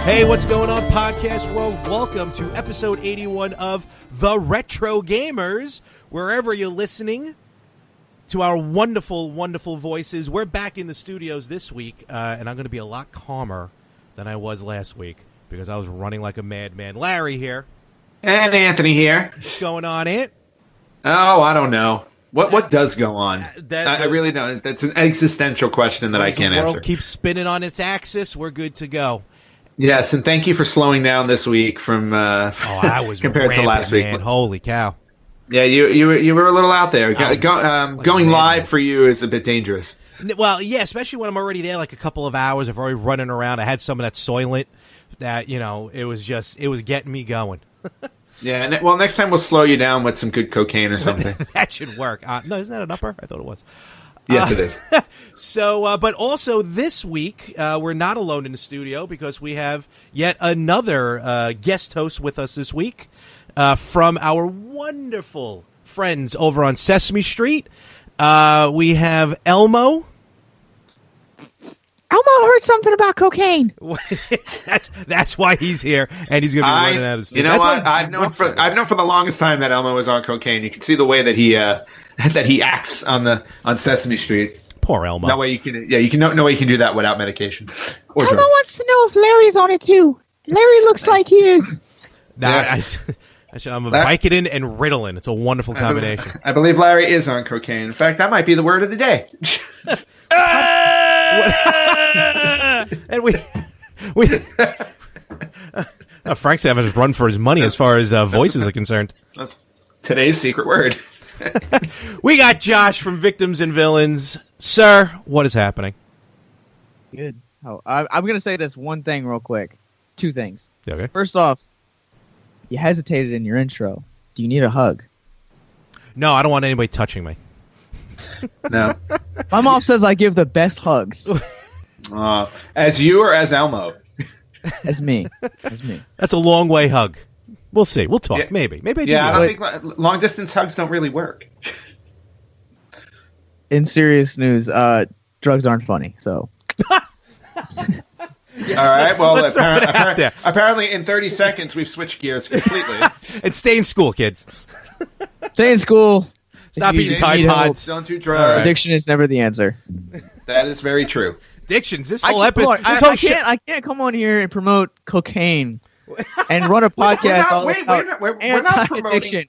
Hey, what's going on, podcast world? Welcome to episode 81 of The Retro Gamers. Wherever you're listening to our wonderful, wonderful voices, we're back in the studios this week, and I'm going to be a lot calmer than I was last week because I was running like a madman. Larry here. And Anthony here. What's going on, Ant? Oh, I don't know. What does go on? I really don't. That's an existential question that I can't answer. The world keeps spinning on its axis. We're good to go. Yes, and thank you for slowing down this week from I was compared to last week. Man. Holy cow! Yeah, you were a little out there. Going live for you is a bit dangerous. Well, yeah, especially when I'm already there, like a couple of hours. I've already running around. I had some of that Soylent. That it was getting me going. Yeah, and next time we'll slow you down with some good cocaine or something. That should work. No, isn't that an upper? I thought it was. Yes, it is. So, but also this week, we're not alone in the studio because we have yet another guest host with us this week from our wonderful friends over on Sesame Street. We have Elmo. Elmo heard something about cocaine. That's why he's here, and he's going to be running out of stuff. You know what? I've known for the longest time that Elmo was on cocaine. You can see the way that he acts on Sesame Street. Poor Elmo. No way you can no way you can do that without medication. Or Elmo drugs. wants to know if Larry's on it too. Larry looks like he is. I'm a Vicodin and Ritalin. It's a wonderful combination. I believe Larry is on cocaine. In fact, that might be the word of the day. And Frank's having to run for his money as far as voices are concerned. That's today's secret word. We got Josh from Victims and Villains. Sir, what is happening? Good. Oh, I'm going to say this one thing real quick. Two things. Okay. First off, you hesitated in your intro. Do you need a hug? No, I don't want anybody touching me. No. My mom says I give the best hugs. As you or as Elmo? As me. As me. That's a long way hug. We'll see. We'll talk. Yeah. Maybe I don't think long distance hugs don't really work. In serious news, drugs aren't funny. So. All right. Well, apparently in 30 seconds we've switched gears completely. And stay in school, kids. Stay in school. Stop eating Tide Pods. Don't do drugs. Addiction is never the answer. That is very true. Addictions. This whole episode. I can't come on here and promote cocaine and run a podcast. We're not promoting.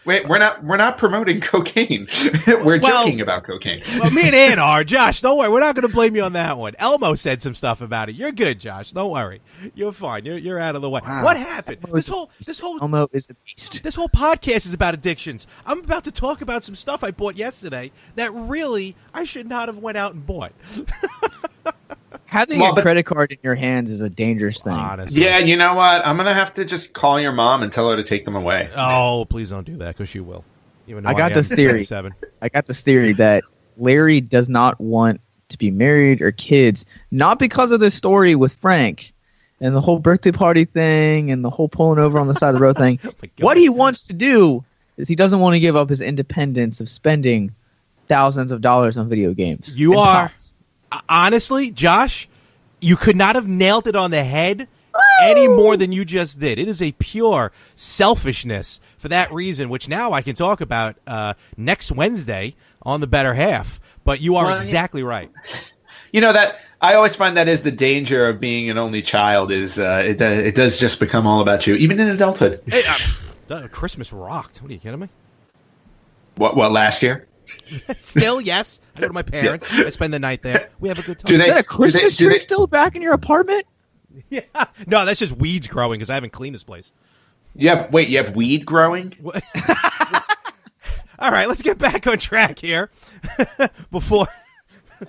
Wait, we're not promoting cocaine. We're joking about cocaine. Well, me and Ann are. Josh, don't worry. We're not going to blame you on that one. Elmo said some stuff about it. You're good, Josh. Don't worry. You're fine. You're out of the way. Wow. What happened? This whole Elmo is the beast. This whole podcast is about addictions. I'm about to talk about some stuff I bought yesterday that really I should not have went out and bought. Having a credit card in your hands is a dangerous thing. Honestly. Yeah, you know what? I'm going to have to just call your mom and tell her to take them away. Oh, please don't do that because she will. Even though I got this theory that Larry does not want to be married or kids, not because of this story with Frank and the whole birthday party thing and the whole pulling over on the side of the road thing. What he wants to do is he doesn't want to give up his independence of spending thousands of dollars on video games. You are... Honestly, Josh, you could not have nailed it on the head any more than you just did. It is a pure selfishness for that reason, which now I can talk about next Wednesday on The Better Half. But you are exactly right. You know, that I always find that is the danger of being an only child is it does just become all about you, even in adulthood. Hey, Christmas rocked. What are you kidding me? What last year? Still, yes. I go to my parents. I spend the night there. We have a good time. Is that a Christmas tree still back in your apartment? Yeah. No, that's just weeds growing because I haven't cleaned this place. You have weed growing? All right, let's get back on track here. Before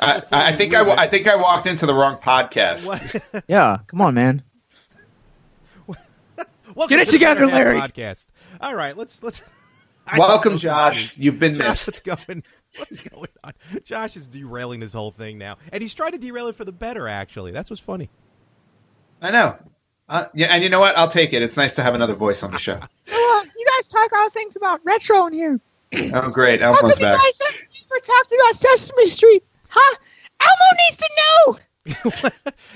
I think I walked into the wrong podcast. Yeah, come on, man. Welcome Get it to the together, Better Half Larry. Podcast. All right, let's. Welcome, Josh. You've been Josh, missed. what's going on? Josh is derailing this whole thing now, and he's trying to derail it for the better. Actually, that's what's funny. I know. Yeah, and you know what? I'll take it. It's nice to have another voice on the show. So, you guys talk all things about retro in here. Oh, great. How come Elmo's you back. guys never talked about Sesame Street? Huh? Elmo needs to know.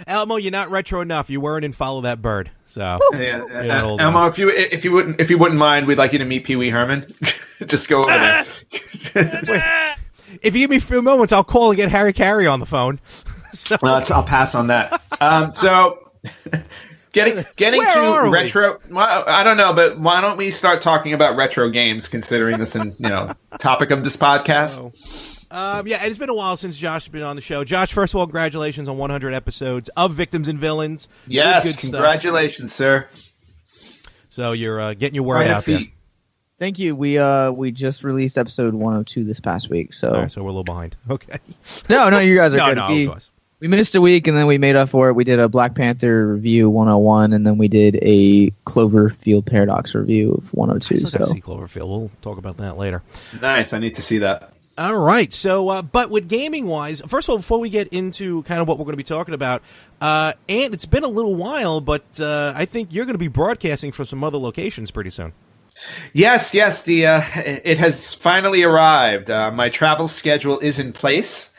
Elmo, you're not retro enough. You weren't in Follow That Bird, so Yeah, hold Elmo, on. if you wouldn't mind, we'd like you to meet Pee Wee Herman. Just go over there. If you give me a few moments, I'll call and get Harry Carey on the phone. So, I'll pass on that. So, getting Where to are we? retro. Well, I don't know, but why don't we start talking about retro games? Considering this, topic of this podcast. So, yeah, and it's been a while since Josh has been on the show. Josh, first of all, congratulations on 100 episodes of Victims and Villains. Yes, Good stuff. congratulations, sir. So you're getting your word Quite a out there. feat. Thank you. We just released episode 102 this past week. So All right, so we're a little behind. Okay. no, you guys are No, good. no, we, of course. we missed a week and then we made up for it. We did a Black Panther review 101 and then we did a Cloverfield Paradox review of 102. I still gotta So see Cloverfield. We'll talk about that later. Nice. I need to see that. All right. So, but with gaming-wise, first of all, before we get into kind of what we're going to be talking about, and it's been a little while, but I think you're going to be broadcasting from some other locations pretty soon. Yes. The it has finally arrived. My travel schedule is in place,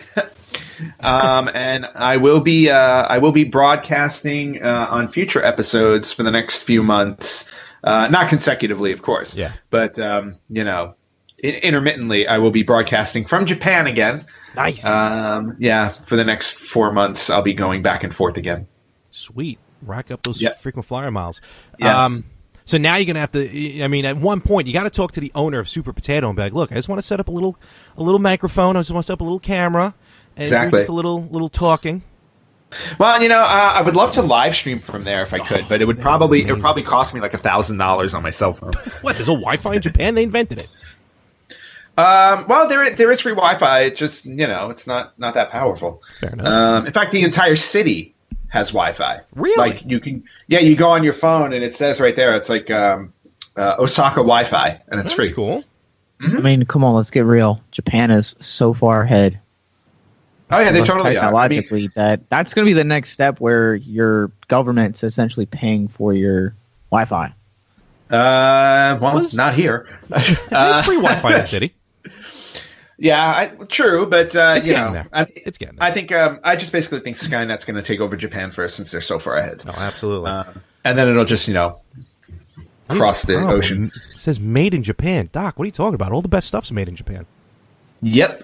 and I will be broadcasting on future episodes for the next few months. Not consecutively, of course. Yeah. But intermittently, I will be broadcasting from Japan again. Nice. For the next 4 months, I'll be going back and forth again. Sweet. Rack up those Yep. frequent flyer miles. Yes. So now you're going to have to, I mean, at one point, you got to talk to the owner of Super Potato and be like, look, I just want to set up a little microphone. I just want to set up a little camera. And Exactly. do just a little talking. Well, I would love to live stream from there if I could, but it would probably cost me like $1,000 on my cell phone. What? There's a Wi-Fi in Japan? They invented it. Well, there is free Wi-Fi. It's just it's not that powerful. Fair enough. In fact, the entire city has Wi-Fi. Really? Like you go on your phone and it says right there. It's like Osaka Wi-Fi, and it's That's free. cool. I mean, come on, let's get real. Japan is so far ahead. Oh yeah, they Us totally are. technologically, that's going to be the next step where your government's essentially paying for your Wi-Fi. Not here. There's free Wi-Fi in the city. Yeah, true, but It's getting there. It's getting there. I think I just basically think Skynet's going to take over Japan first since they're so far ahead. Oh, absolutely. And then it'll just cross the ocean. It says made in Japan. Doc, what are you talking about? All the best stuff's made in Japan. Yep.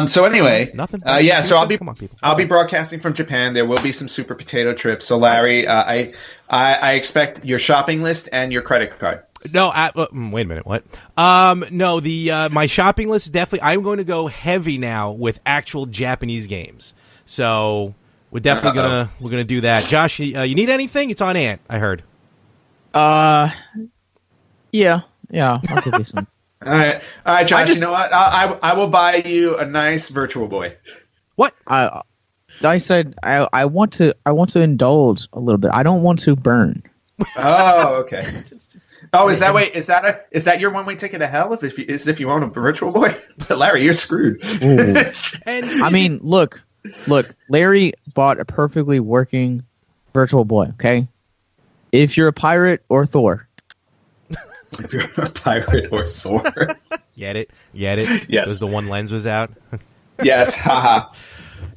So anyway, Nothing. Yeah. So Come on, people. I'll be broadcasting from Japan. There will be some Super Potato trips. So Larry, I expect your shopping list and your credit card. No, wait a minute. What? No, my shopping list is definitely. I'm going to go heavy now with actual Japanese games. So we're definitely we're gonna do that. Josh, you need anything? It's on Ant. I heard. Yeah, I'll give you some. All right, Josh. You know what? I will buy you a nice Virtual Boy. What? I said I want to indulge a little bit. I don't want to burn. Oh, okay. Oh, is that your one-way ticket to hell? If you own a Virtual Boy, Larry, you're screwed. And I mean, look, Larry bought a perfectly working Virtual Boy. Okay, if you're a pirate or Thor. If you're a pirate or Thor. Get it? Yes. Because the one lens was out. Yes, haha.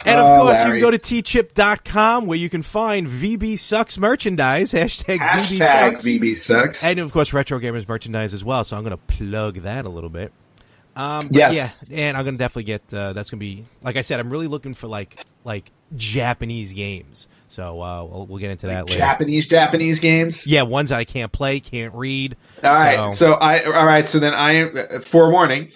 And of course, Larry. you can go to tchip.com where you can find VB Sucks merchandise. Hashtag VB Sucks. VB Sucks. And of course, Retro Gamers merchandise as well. So I'm going to plug that a little bit. Yes. Yeah, and I'm going to definitely get, that's going to be, like I said, I'm really looking for like Japanese games. So we'll get into that later. Japanese games? Yeah, ones that I can't play, can't read. All right. So then forewarning,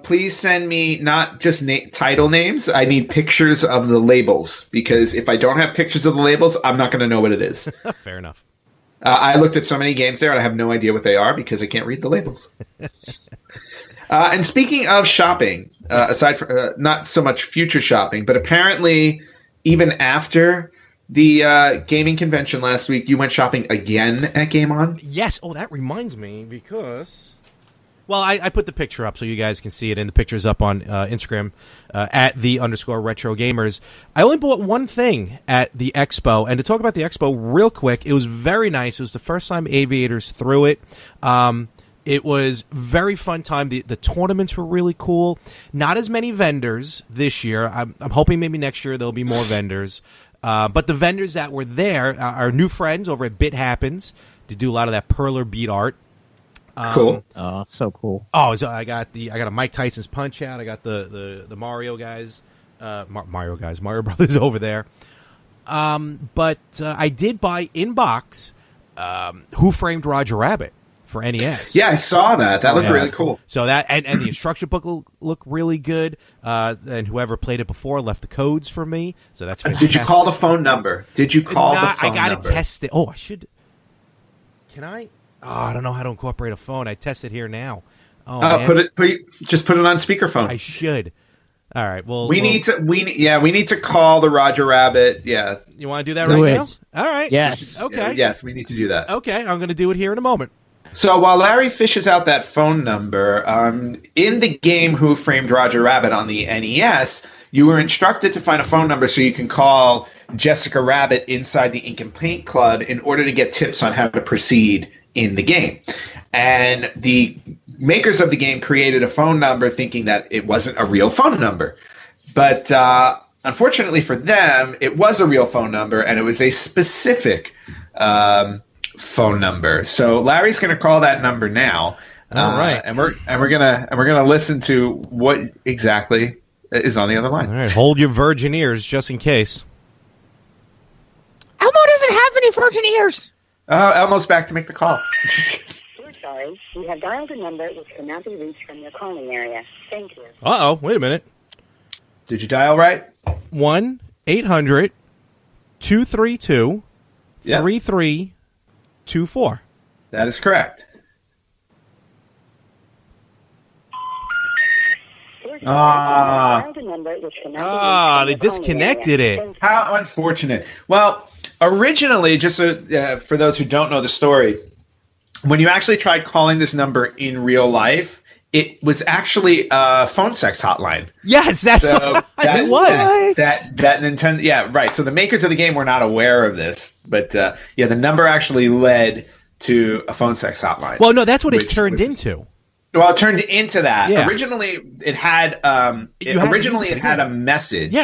please send me not just title names. I need pictures of the labels, because if I don't have pictures of the labels, I'm not going to know what it is. Fair enough. I looked at so many games there and I have no idea what they are because I can't read the labels. And speaking of shopping, aside from not so much future shopping, but apparently even after the gaming convention last week, you went shopping again at Game On? Yes. Oh, that reminds me because... Well, I put the picture up so you guys can see it, and the picture's up on Instagram at _retro gamers. I only bought one thing at the expo, and to talk about the expo real quick, it was very nice. It was the first time Aviators threw it. It was very fun time. The tournaments were really cool. Not as many vendors this year. I'm hoping maybe next year there'll be more vendors. But the vendors that were there are new friends over at Bit Happens to do a lot of that Perler beat art. Cool. Oh, so cool. Oh, so I got a Mike Tyson's Punch Out. I got the Mario guys, Mario Brothers over there. But I did buy in box Who Framed Roger Rabbit for NES. Yeah, I saw that. That looked really cool. So that and the instruction book looked really good. And whoever played it before left the codes for me. So that's fantastic. Did you call the phone number? I gotta test it. Oh, I should. Can I? Oh, I don't know how to incorporate a phone. I test it here now. Oh, man. Just put it on speakerphone. I should. All right. Well, we need to call the Roger Rabbit. Yeah. You want to do that right now? All right. Yes. Okay. Yes, we need to do that. Okay, I'm going to do it here in a moment. So while Larry fishes out that phone number, in the game Who Framed Roger Rabbit on the NES, you were instructed to find a phone number so you can call Jessica Rabbit inside the Ink and Paint Club in order to get tips on how to proceed in the game. And the makers of the game created a phone number thinking that it wasn't a real phone number. But unfortunately for them, it was a real phone number, and it was a specific phone number. So Larry's going to call that number now. All right. And we're gonna listen to what exactly is on the other line. All right, hold your virgin ears just in case. Elmo doesn't have any virgin ears. Elmo's back to make the call. We're sorry. You have dialed a number which cannot be reached from your calling area. Thank you. Uh-oh, wait a minute. Did you dial right? 1-800-232-3324. That is correct. They disconnected it. How unfortunate. Well, originally, just for those who don't know the story, when you actually tried calling this number in real life, it was actually a phone sex hotline. Yes, it was. That Nintendo, yeah, right. So the makers of the game were not aware of this, but the number actually led to a phone sex hotline. Well, no, that's what it turned into. Well, it turned into that. Yeah. Originally, it had a message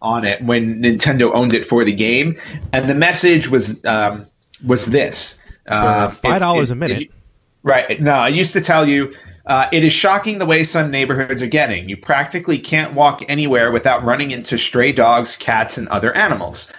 on it when Nintendo owned it for the game, and the message was this: $5 a minute. Right? No, I used to tell you. It is shocking the way some neighborhoods are getting. You practically can't walk anywhere without running into stray dogs, cats, and other animals.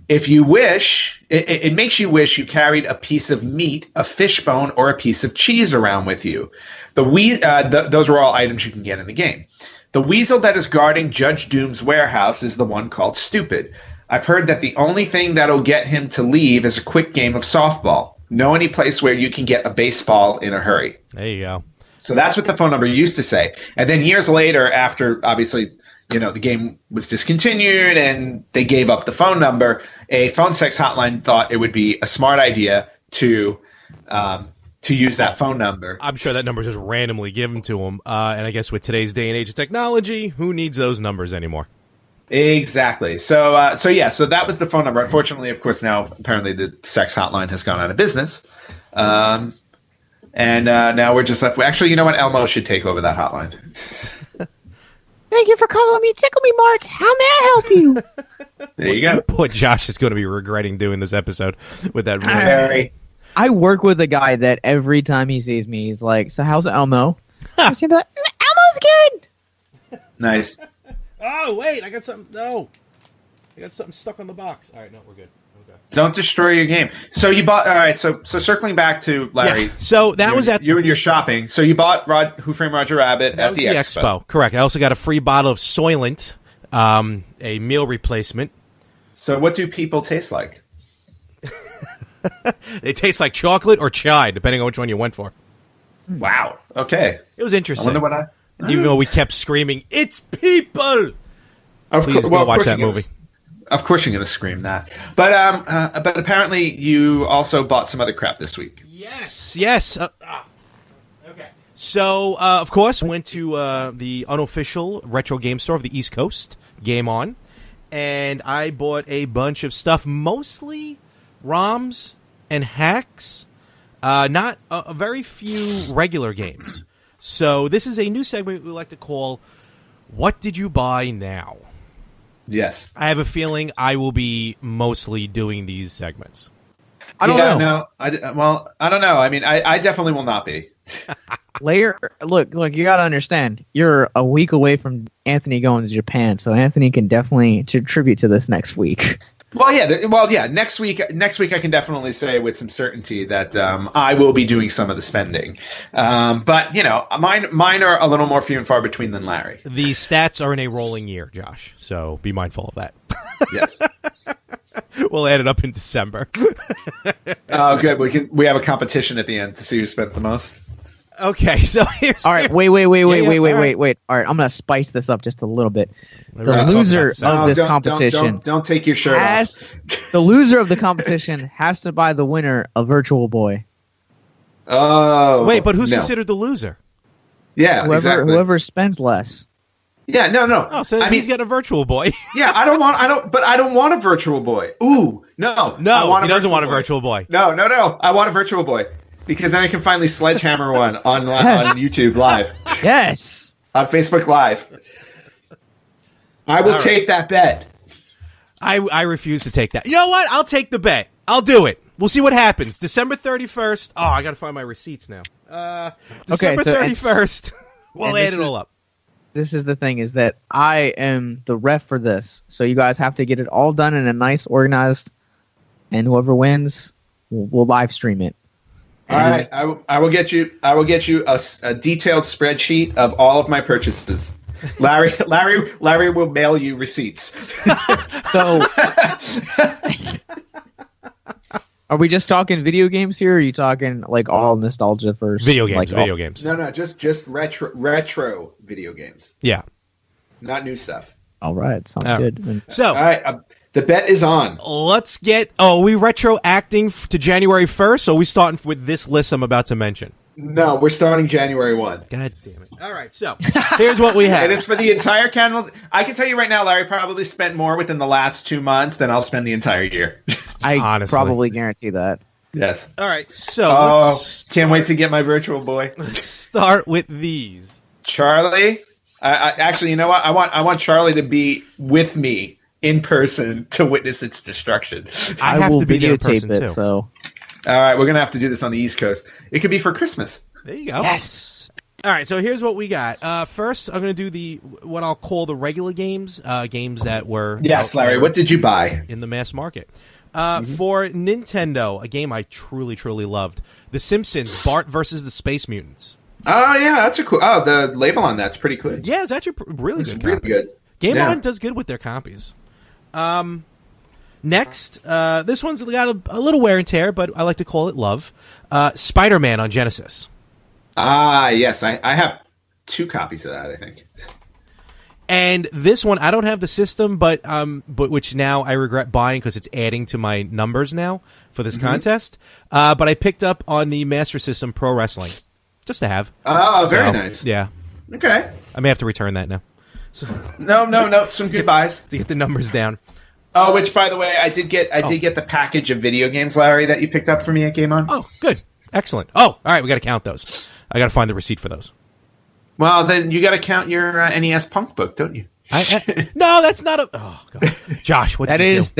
If you wish, it makes you wish you carried a piece of meat, a fish bone, or a piece of cheese around with you. Those are all items you can get in the game. The weasel that is guarding Judge Doom's warehouse is the one called Stupid. I've heard that the only thing that'll get him to leave is a quick game of softball. Know any place where you can get a baseball in a hurry? There you go. So that's what the phone number used to say. And then years later, after obviously, the game was discontinued and they gave up the phone number, a phone sex hotline thought it would be a smart idea to use that phone number. I'm sure that number is just randomly given to them. And I guess with today's day and age of technology, who needs those numbers anymore? Exactly. So that was the phone number. Unfortunately, of course, now apparently the sex hotline has gone out of business. And now we're just left. Actually, you know what? Elmo should take over that hotline. Thank you for calling me. Tickle me, Mart. How may I help you? There you go. Poor Josh is going to be regretting doing this episode with that voice. Harry. I work with a guy that every time he sees me, he's like, "So how's Elmo?" He's gonna be like, "Elmo's good." Nice. Oh wait, I got something. No, I got something stuck on the box. All right, no, we're good. Okay. Don't destroy your game. So you bought. All right. So circling back to Larry. Yeah, so that was at you and your shopping. So you bought Who Framed Roger Rabbit at the expo. Correct. I also got a free bottle of Soylent, a meal replacement. So what do people taste like? They taste like chocolate or chai, depending on which one you went for. Wow. Okay. It was interesting. I wonder what Even though we kept screaming, "It's people!" Please go watch that movie. Of course you're going to scream that. But apparently you also bought some other crap this week. Yes. Okay. So, of course, went to the unofficial retro game store of the East Coast, Game On, and I bought a bunch of stuff, mostly ROMs and hacks, not a very few regular games. So this is a new segment we like to call What Did You Buy Now? Yes. I have a feeling I will be mostly doing these segments. I don't know. No, I don't know. I mean, I definitely will not be. Look, you got to understand. You're a week away from Anthony going to Japan, so Anthony can definitely contribute to this next week. Well, yeah. Next week, I can definitely say with some certainty that I will be doing some of the spending. But mine are a little more few and far between than Larry. The stats are in a rolling year, Josh, so be mindful of that. Yes. We'll add it up in December. Oh, good. We have a competition at the end to see who spent the most. Okay, so here's... All right, wait. All right, I'm going to spice this up just a little bit. The loser of this competition... Don't take your shirt off. The loser of the competition has to buy the winner a Virtual Boy. Oh. Wait, but who's considered the loser? Yeah, whoever spends less. Yeah, no. Oh, so he's getting a Virtual Boy. Yeah, I don't want a Virtual Boy. Ooh, no. He doesn't want a Virtual Boy. No. I want a Virtual Boy. Because then I can finally sledgehammer one on YouTube Live. Yes. On Facebook Live. I will take that bet. I refuse to take that. You know what? I'll take the bet. I'll do it. We'll see what happens. December 31st. Oh, I got to find my receipts now. December 31st. We'll add it all up. This is the thing, is that I am the ref for this. So you guys have to get it all done in a nice, organized, and whoever wins, we'll live stream it. All right, I will get you a detailed spreadsheet of all of my purchases. Larry will mail you receipts. So, are we just talking video games here, or are you talking like all nostalgia first? Video games, like games. No, just retro video games. Yeah, not new stuff. All right, sounds good. So, all right. The bet is on. Let's get... Oh, are we retroacting to January 1st, or are we starting with this list I'm about to mention? No, we're starting January 1. God damn it. All right, so here's what we have. It is for the entire calendar. I can tell you right now, Larry probably spent more within the last 2 months than I'll spend the entire year. I honestly probably guarantee that. Yes. All right, so... can't wait to get my Virtual Boy. Let's start with these. Charlie? Actually, you know what? I want Charlie to be with me in person to witness its destruction. I have to be there in videotape person it, too. So. All right, we're going to have to do this on the East Coast. It could be for Christmas. There you go. Yes. All right, so here's what we got. First, I'm going to do what I'll call the regular games, games that were... Yes, Larry, what did you buy? In the mass market. For Nintendo, a game I truly, truly loved. The Simpsons, Bart versus the Space Mutants. Oh, yeah, that's a cool... Oh, the label on that's pretty good. Yeah, it's actually really good. Really good. Game On does good with their copies. Next, this one's got a little wear and tear, but I like to call it love. Spider-Man on Genesis. Ah, yes. I have 2 copies of that, I think. And this one, I don't have the system, but which now I regret buying because it's adding to my numbers now for this contest. But I picked up on the Master System Pro Wrestling, just to have. Oh, very nice. Yeah. Okay. I may have to return that now. So, no. Some good buys to get the numbers down. Oh, which by the way, I did get the package of video games, Larry, that you picked up for me at Game On. Oh, good, excellent. Oh, all right, we got to count those. I got to find the receipt for those. Well, then you got to count your NES Punk book, don't you? No, that's not a. Oh God, Josh, what? That is.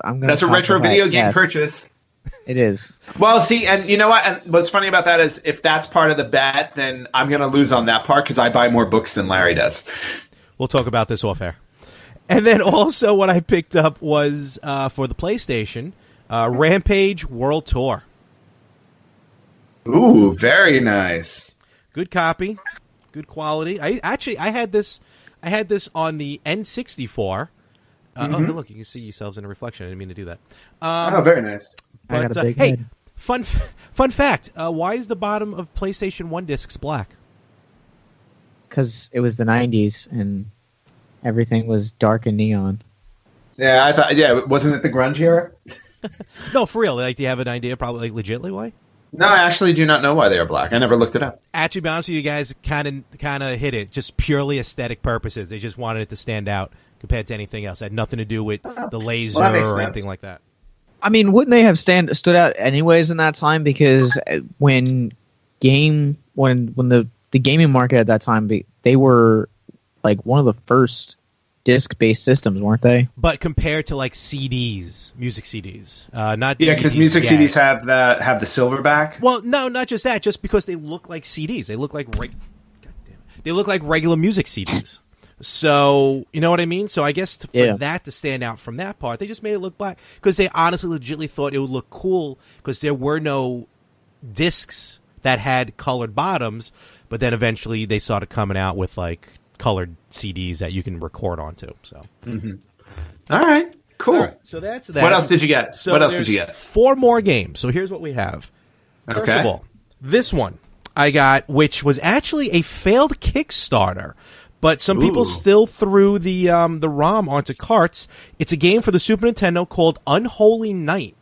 I'm gonna. That's a retro video game purchase. It is. Well, see, and you know what? And what's funny about that is if that's part of the bet, then I'm going to lose on that part because I buy more books than Larry does. We'll talk about this off air. And then also what I picked up was for the PlayStation, Rampage World Tour. Ooh, very nice. Good copy, good quality. I had this on the N64. Oh, look, you can see yourselves in a reflection. I didn't mean to do that. Very nice. But, I got a big hey, head. fun fact. Why is the bottom of PlayStation 1 discs black? Because it was the 90s and everything was dark and neon. Yeah, I thought. Yeah, wasn't it the grunge era? No, for real. Like, do you have an idea? Probably, like, legitly why? No, I actually do not know why they are black. I never looked it up. Actually, to be honest with you guys, kind of hit it. Just purely aesthetic purposes. They just wanted it to stand out compared to anything else. It had nothing to do with the laser that makes or sense. anything like that. I mean, wouldn't they have stood out anyways in that time? Because when the gaming market at that time, they were like one of the first disc-based systems, weren't they? But compared to like CDs, music CDs, not Yeah, because DVDs music yet. CDs have the silver back. Well, no, not just that. Just because they look like CDs, they look like they look like regular music CDs. So you know what I mean. So I guess for that to stand out from that part, they just made it look black because they honestly, legitimately thought it would look cool because there were no discs that had colored bottoms. But then eventually they started coming out with like colored CDs that you can record onto. So, All right, cool. All right, so that's that. What else did you get? So what else did you there's get? 4 more games. So here's what we have. First Okay. of all, this one I got, which was actually a failed Kickstarter, but some people Ooh. still threw the ROM onto carts. It's a game for the Super Nintendo called Unholy Knight.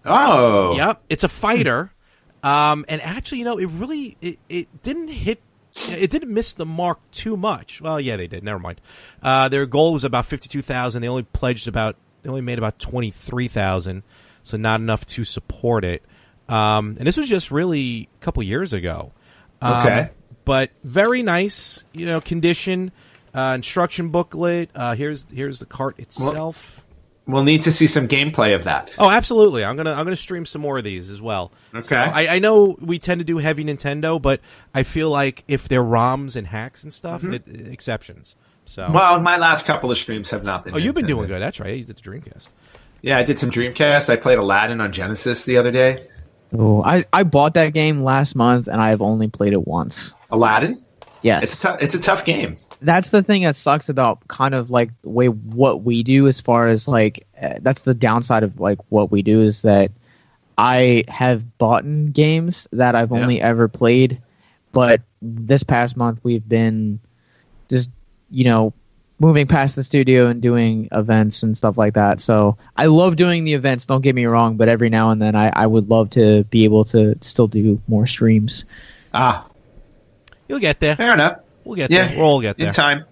Oh, Yep, it's a fighter. And actually, it didn't hit. It didn't miss the mark too much. Well, yeah, they did. Never mind. Their goal was about 52,000. They only made about 23,000, so not enough to support it. And this was just really a couple years ago. Okay. But very nice, condition, instruction booklet. Here's the cart itself. We'll need to see some gameplay of that. Oh, absolutely. I'm gonna stream some more of these as well. Okay. So I know we tend to do heavy Nintendo, but I feel like if they're ROMs and hacks and stuff, exceptions. So Well, my last couple of streams have not been. you've been Nintendo. doing good. That's right. You did the Dreamcast. Yeah, I did some Dreamcast. I played Aladdin on Genesis the other day. Oh, I bought that game last month and I've only played it once. Aladdin? Yes. It's a tough game. That's the thing that sucks about kind of like the way what we do as far as like that's the downside of like what we do is that I have bought games that I've only ever played, but this past month we've been just moving past the studio and doing events and stuff like that. So I love doing the events, don't get me wrong, but every now and then I would love to be able to still do more streams. You'll get there. Fair enough. We'll get there. We'll all get there. In time.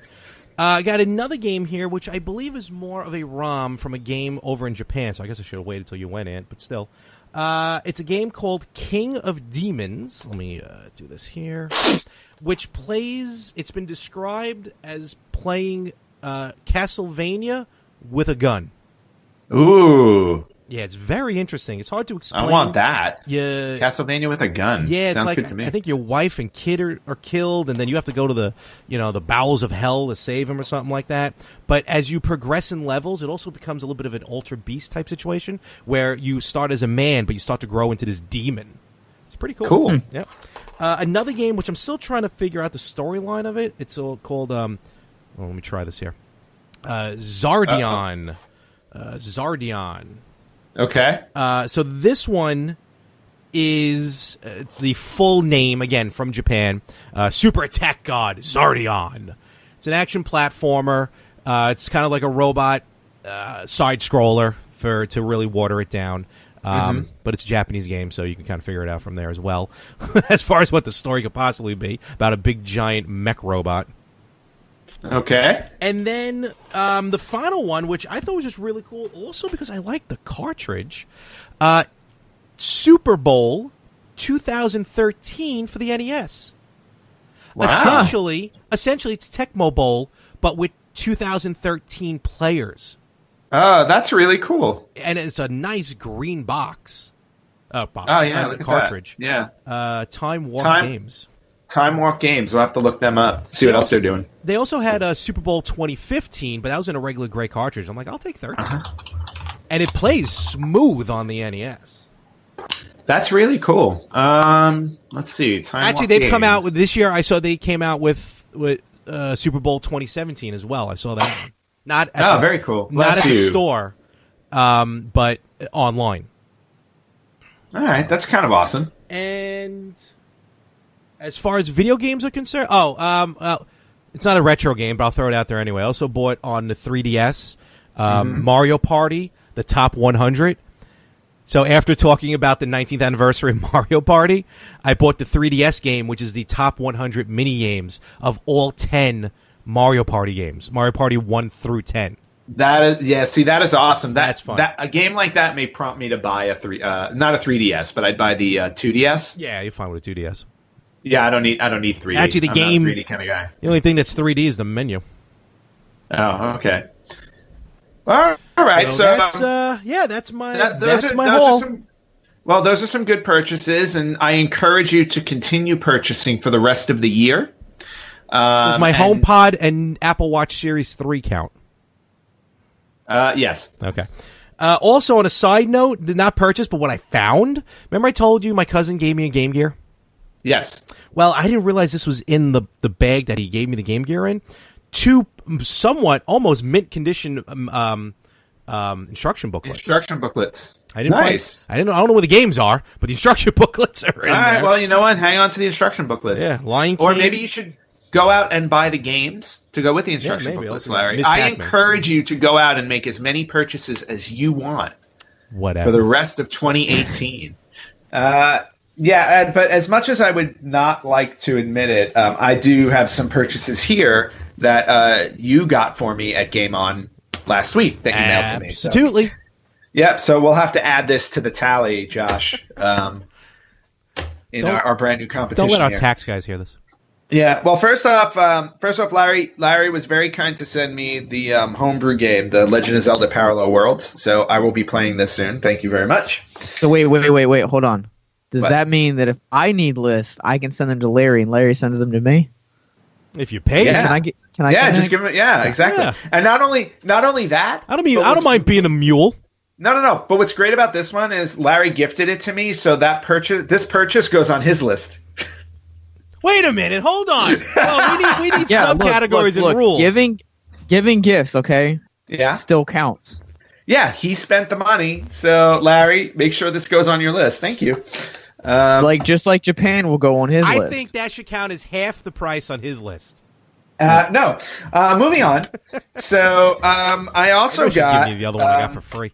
I got another game here, which I believe is more of a ROM from a game over in Japan. So I guess I should have waited until you went in, but still. It's a game called King of Demons. Let me do this here. Which plays, it's been described as playing Castlevania with a gun. Ooh. Yeah, it's very interesting. It's hard to explain. I want that. Yeah, Castlevania with a gun. yeah, it's Sounds like good to me. I think your wife and kid are killed, and then you have to go to the bowels of hell to save them or something like that. But as you progress in levels, it also becomes a little bit of an Altered Beast type situation where you start as a man, but you start to grow into this demon. It's pretty cool. Cool. Yep. Another game which I'm still trying to figure out the storyline of it. It's called. Let me try this here. Zardion. Zardion. Okay. So this one is it's the full name again from Japan. Super Attack God Zardion. It's an action platformer. It's kind of like a robot side scroller to really water it down. But it's a Japanese game, so you can kind of figure it out from there as well. As far as what the story could possibly be about a big giant mech robot. Okay. And then the final one, which I thought was just really cool, also because I like the cartridge, Super Bowl 2013 for the NES. Wow. Essentially, it's Tecmo Bowl, but with 2013 players. Oh, that's really cool. And it's a nice green box. Oh, yeah, look at cartridge. that. Yeah. Time Warp Games. Time Warp Games. We'll have to look them up. See what else they're doing. They also had a Super Bowl 2015, but that was in a regular gray cartridge. I'm like, I'll take 13. And it plays smooth on the NES. That's really cool. Let's see. Actually, they've come out with this year. I saw they came out with Super Bowl 2017 as well. I saw that one. Not at very cool. Not at the store, but online. All right, that's kind of awesome. And as far as video games are concerned, it's not a retro game, but I'll throw it out there anyway. I also bought on the 3DS Mario Party, the top 100. So after talking about the 19th anniversary of Mario Party, I bought the 3DS game, which is the top 100 mini games of all 10 Mario Party games. Mario Party 1 through 10. That is awesome. That's fun. A game like that may prompt me to buy not a 3DS, but I'd buy the 2DS. Yeah, you're fine with a 2DS. Yeah, I don't need 3D. Actually, the I'm game, not a 3D kind of guy. The only thing that's 3D is the menu. Oh, okay. All right. So that's my haul. Those are some good purchases, and I encourage you to continue purchasing for the rest of the year. Does my HomePod and Apple Watch Series 3 count? Yes. Okay. Also, on a side note, did not purchase, but what I found. Remember I told you my cousin gave me a Game Gear? Yes. Well, I didn't realize this was in the bag that he gave me the Game Gear in. 2 somewhat almost mint condition instruction booklets. I didn't I don't know where the games are, but the instruction booklets are in All right, there. well, you know what? Hang on to the instruction booklets. Yeah, Lion King. Or maybe you should go out and buy the games to go with the instruction booklets, Larry. Miss I Pac-Man. encourage you to go out and make as many purchases as you want Whatever. for the rest of 2018. But as much as I would not like to admit it, I do have some purchases here that you got for me at Game On last week that you mailed to me. Absolutely. Yep, so we'll have to add this to the tally, Josh, in our brand new competition. Don't let our here. tax guys hear this. Yeah, well, first off, Larry was very kind to send me the homebrew game, The Legend of Zelda Parallel Worlds. So I will be playing this soon. Thank you very much. So wait, hold on. Does that mean that if I need lists, I can send them to Larry and Larry sends them to me? If you pay, yeah. Can I just give them. Yeah, exactly. Yeah. And not only that, I don't mind being a mule. No. But what's great about this one is Larry gifted it to me, so this purchase goes on his list. Wait a minute, hold on. Well, we need subcategories and rules. Giving gifts, okay? Yeah, still counts. Yeah, he spent the money, so Larry, make sure this goes on your list. Thank you. Just like Japan will go on his list. I think that should count as half the price on his list. No. Moving on. So I also got give me the other one I got for free.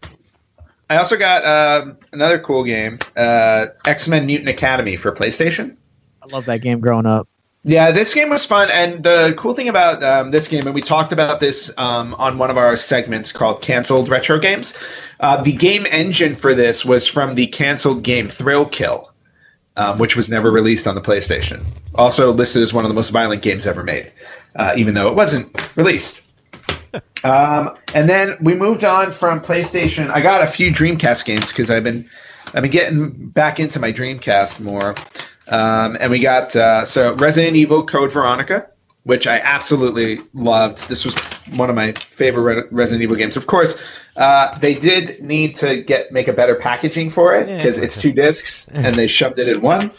I also got another cool game, X-Men Mutant Academy for PlayStation. I love that game growing up. Yeah, this game was fun, and the cool thing about this game, and we talked about this on one of our segments called Canceled Retro Games, the game engine for this was from the canceled game Thrill Kill, which was never released on the PlayStation. Also listed as one of the most violent games ever made, even though it wasn't released. And then we moved on from PlayStation. I got a few Dreamcast games because I've been getting back into my Dreamcast more. And we got Resident Evil Code Veronica, which I absolutely loved. This was one of my favorite Resident Evil games. Of course, they did need to make a better packaging for it because it's 2 discs and they shoved it in one.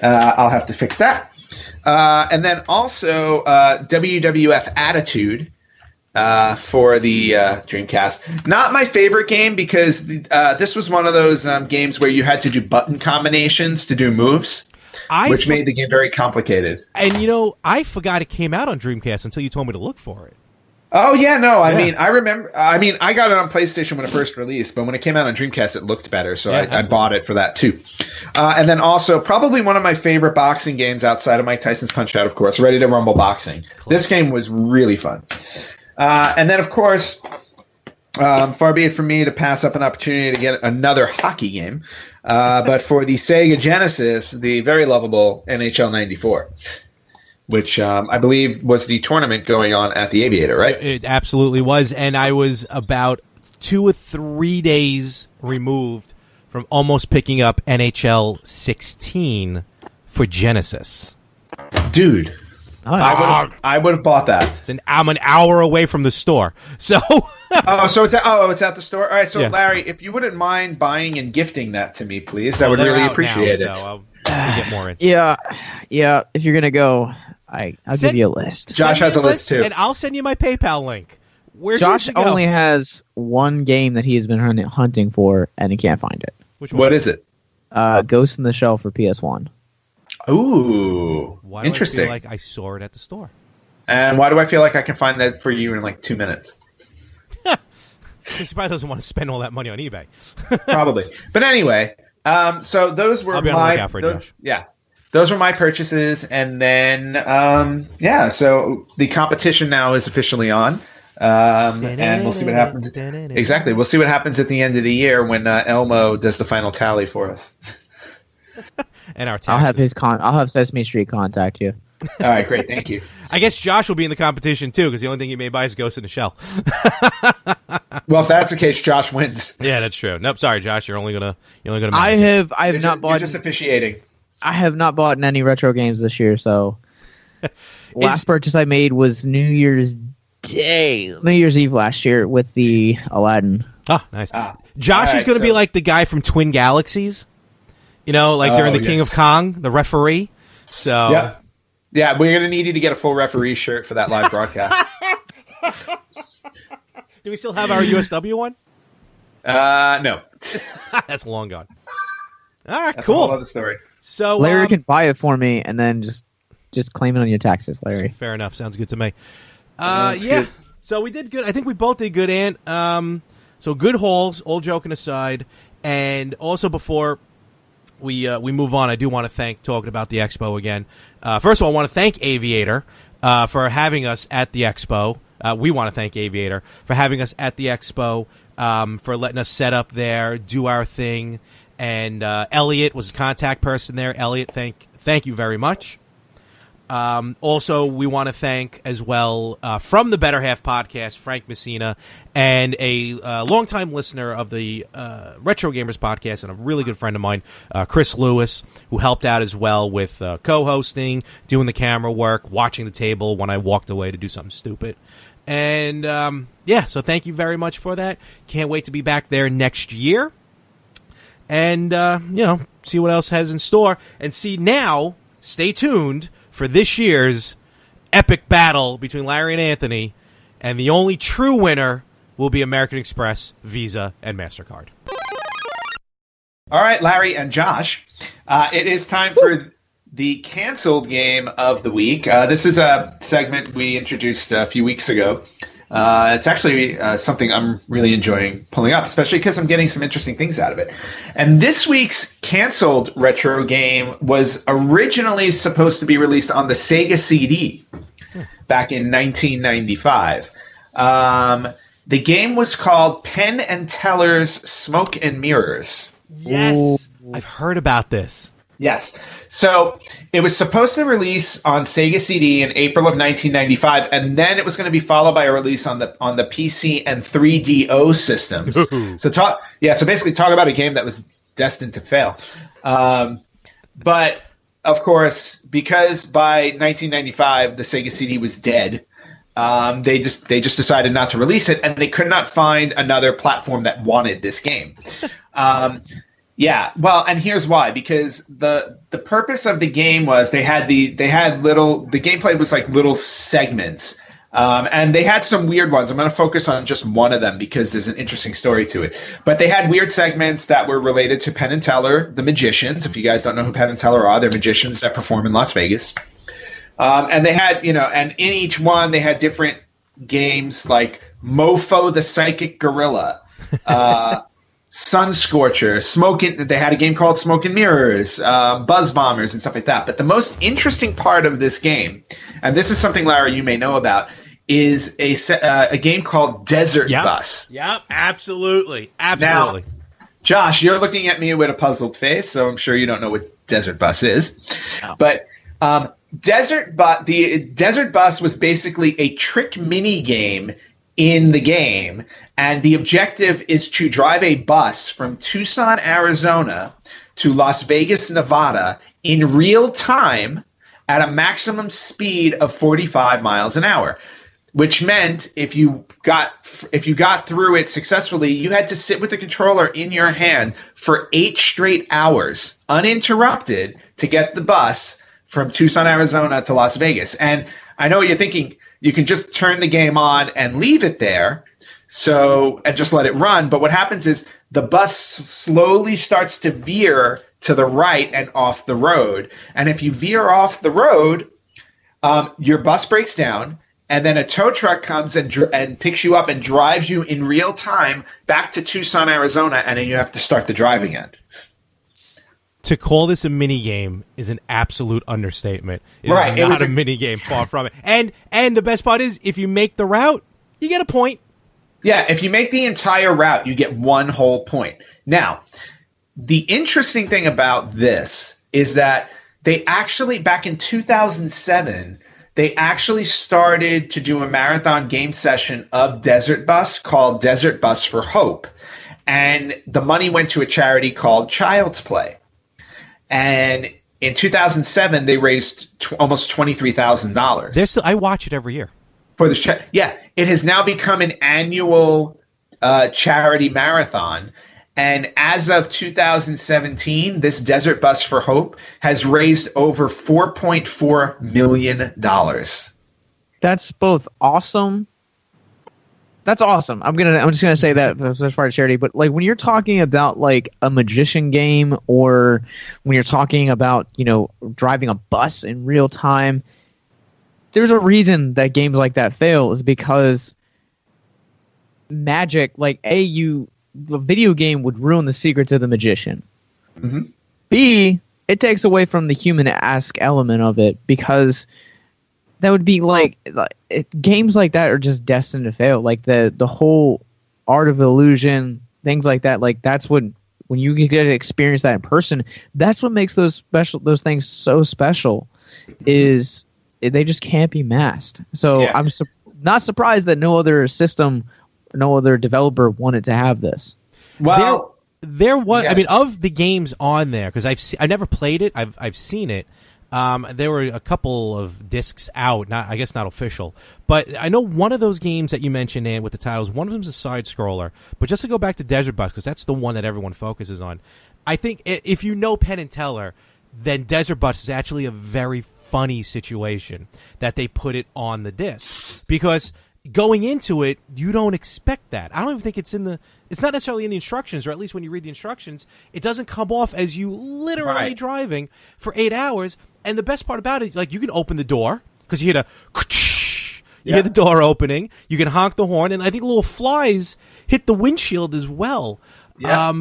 I'll have to fix that. And then also WWF Attitude for the Dreamcast. Not my favorite game because this was one of those games where you had to do button combinations to do moves, which made the game very complicated. And, I forgot it came out on Dreamcast until you told me to look for it. Oh, yeah, no. I mean, I remember. I mean, I got it on PlayStation when it first released, but when it came out on Dreamcast, it looked better, so I bought it for that, too. And then also, probably one of my favorite boxing games outside of Mike Tyson's Punch-Out, of course, Ready to Rumble Boxing. Cool. This game was really fun. And then, of course, far be it from me to pass up an opportunity to get another hockey game, but for the Sega Genesis, the very lovable NHL 94, which I believe was the tournament going on at the Aviator, right? It absolutely was, and I was about 2 or 3 days removed from almost picking up NHL 16 for Genesis. Dude. I would have bought that. I'm an hour away from the store. So it's at the store. All right, so Larry, if you wouldn't mind buying and gifting that to me, please, I would really appreciate it. So I'll get more in. Yeah. If you're gonna go, I'll give you a list. Josh has a list too, and I'll send you my PayPal link. Josh only has one game that he has been hunting for, and he can't find it. Which one? What is it? Ghost in the Shell for PS1. Ooh, why do interesting. I feel like I saw it at the store? And why do I feel like I can find that for you in like 2 minutes? He probably doesn't want to spend all that money on eBay. Probably. But anyway, so those were I'll be on the lookout for it, Josh. Yeah. Those were my purchases, and then so the competition now is officially on, and we'll see what happens. Exactly, we'll see what happens at the end of the year when Elmo does the final tally for us. And our taxes. I'll have Sesame Street contact you. All right, great, thank you. I guess Josh will be in the competition too, because the only thing he may buy is Ghost in the Shell. Well, if that's the case, Josh wins. Yeah, that's true. Nope, sorry, Josh. You're only gonna. I have not bought. You're just officiating. I have not bought any retro games this year, so last purchase I made was New Year's Eve last year with the Aladdin. Oh, nice. Josh is going to be like the guy from Twin Galaxies, during the King of Kong, the referee. So yeah, we're going to need you to get a full referee shirt for that live broadcast. Do we still have our USW one? No. That's long gone. All right, That's cool. a whole other story. So Larry can buy it for me and then just claim it on your taxes, Larry. Fair enough. Sounds good to me. Good. So we did good. I think we both did good, Ant. So good hauls, all joking aside. And also before we move on, I do want to talking about the expo again. First of all, I want to thank Aviator for having us at the expo. We want to thank Aviator for having us at the expo, for letting us set up there, do our thing. And Elliot was a contact person there. Elliot, thank you very much. Also, we want to thank as well from the Better Half podcast, Frank Messina, and a longtime listener of the Retro Gamers podcast and a really good friend of mine, Chris Lewis, who helped out as well with co-hosting, doing the camera work, watching the table when I walked away to do something stupid. And so thank you very much for that. Can't wait to be back there next year. And, see what else has in store. And stay tuned for this year's epic battle between Larry and Anthony. And the only true winner will be American Express, Visa, and MasterCard. All right, Larry and Josh, it is time for the canceled game of the week. This is a segment we introduced a few weeks ago. It's actually something I'm really enjoying pulling up, especially because I'm getting some interesting things out of it. And this week's canceled retro game was originally supposed to be released on the Sega CD back in 1995. The game was called Penn and Teller's Smoke and Mirrors. Yes, I've heard about this. Yes. So it was supposed to release on Sega CD in April of 1995, and then it was going to be followed by a release on the PC and 3DO systems. So basically talk about a game that was destined to fail. But of course, because by 1995 the Sega CD was dead, they just decided not to release it, and they could not find another platform that wanted this game. Yeah, well, and here's why. Because the purpose of the game was the gameplay was like little segments, and they had some weird ones. I'm going to focus on just one of them because there's an interesting story to it. But they had weird segments that were related to Penn and Teller, the magicians. If you guys don't know who Penn and Teller are, they're magicians that perform in Las Vegas. And they had, and in each one they had different games like Mofo the Psychic Gorilla. Sun Scorcher, they had a game called Smoke and Mirrors, Buzz Bombers, and stuff like that. But the most interesting part of this game, and this is something, Larry, you may know about, is a game called Desert Bus. Yep, absolutely. Now, Josh, you're looking at me with a puzzled face, so I'm sure you don't know what Desert Bus is. No. But the Desert Bus was basically a trick mini game in the game, and the objective is to drive a bus from Tucson, Arizona to Las Vegas, Nevada in real time at a maximum speed of 45 miles an hour, which meant if you got through it successfully, you had to sit with the controller in your hand for 8 straight hours uninterrupted to get the bus from Tucson, Arizona to Las Vegas. And I know what you're thinking. You can just turn the game on and leave it there, and just let it run. But what happens is the bus slowly starts to veer to the right and off the road. And if you veer off the road, your bus breaks down and then a tow truck comes and picks you up and drives you in real time back to Tucson, Arizona, and then you have to start the drive again. To call this a mini game is an absolute understatement. It Right, is not a mini game, far from it. And the best part is, if you make the route, you get a point. Yeah, if you make the entire route, you get 1 whole point. Now, the interesting thing about this is that they actually, back in 2007, they actually started to do a marathon game session of Desert Bus called Desert Bus for Hope. And the money went to a charity called Child's Play. And in 2007, they raised almost $23,000. I watch it every year. For this, yeah, it has now become an annual charity marathon. And as of 2017, this Desert Bus for Hope has raised over $4.4 million. That's both awesome. That's awesome. I'm just gonna say that as part of charity. But like when you're talking about like a magician game, or when you're talking about driving a bus in real time, there's a reason that games like that fail. Is because magic, the video game would ruin the secrets of the magician. Mm-hmm. B, it takes away from the human-esque element of it, because that would be games like that are just destined to fail. Like the whole art of illusion, things like that. Like that's when you get to experience that in person, that's what makes those things so special. Is they just can't be masked. So yeah. I'm not surprised that no other system, no other developer wanted to have this. Well, there was. Yeah. I mean, of the games on there, because I never played it. I've seen it. There were a couple of discs out, I guess not official, but I know one of those games that you mentioned, Ann, with the titles, one of them's a side scroller. But just to go back to Desert Bus, because that's the one that everyone focuses on, I think if you know Penn and Teller, then Desert Bus is actually a very funny situation that they put it on the disc, because going into it, you don't expect that. I don't even think it's not necessarily in the instructions, or at least when you read the instructions, it doesn't come off as you literally driving for 8 hours. And the best part about it, you can open the door, because you hear the door opening. You can honk the horn, and I think little flies hit the windshield as well. Yeah.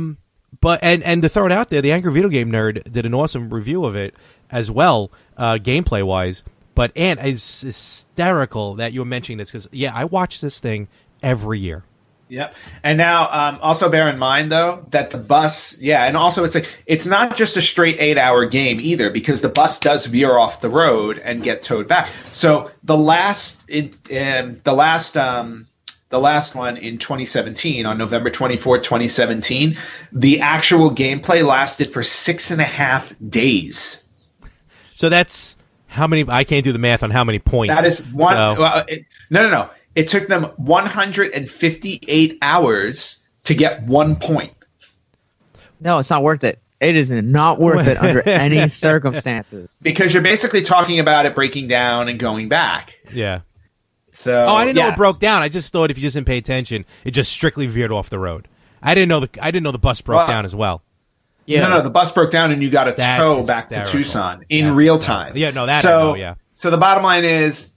But to throw it out there, the Angry Video Game Nerd did an awesome review of it as well, gameplay wise. But Ann, is hysterical that you were mentioning this, because I watch this thing every year. Yep. And now, also bear in mind though that the bus, and also it's not just a straight 8-hour game either, because the bus does veer off the road and get towed back. So the last one in 2017, on November 24th, 2017, the actual gameplay lasted for 6.5 days. So that's how many? I can't do the math on how many points. That is one. So. Well, no. It took them 158 hours to get 1 point. No, it's not worth it. It is not worth it under any circumstances. Because you're basically talking about it breaking down and going back. Yeah. So. I didn't know it broke down. I just thought if you just didn't pay attention, it just strictly veered off the road. I didn't know the bus broke down as well. Yeah. No, the bus broke down and you got a tow back to Tucson in real time. Yeah, no, that I know, yeah. So the bottom line is,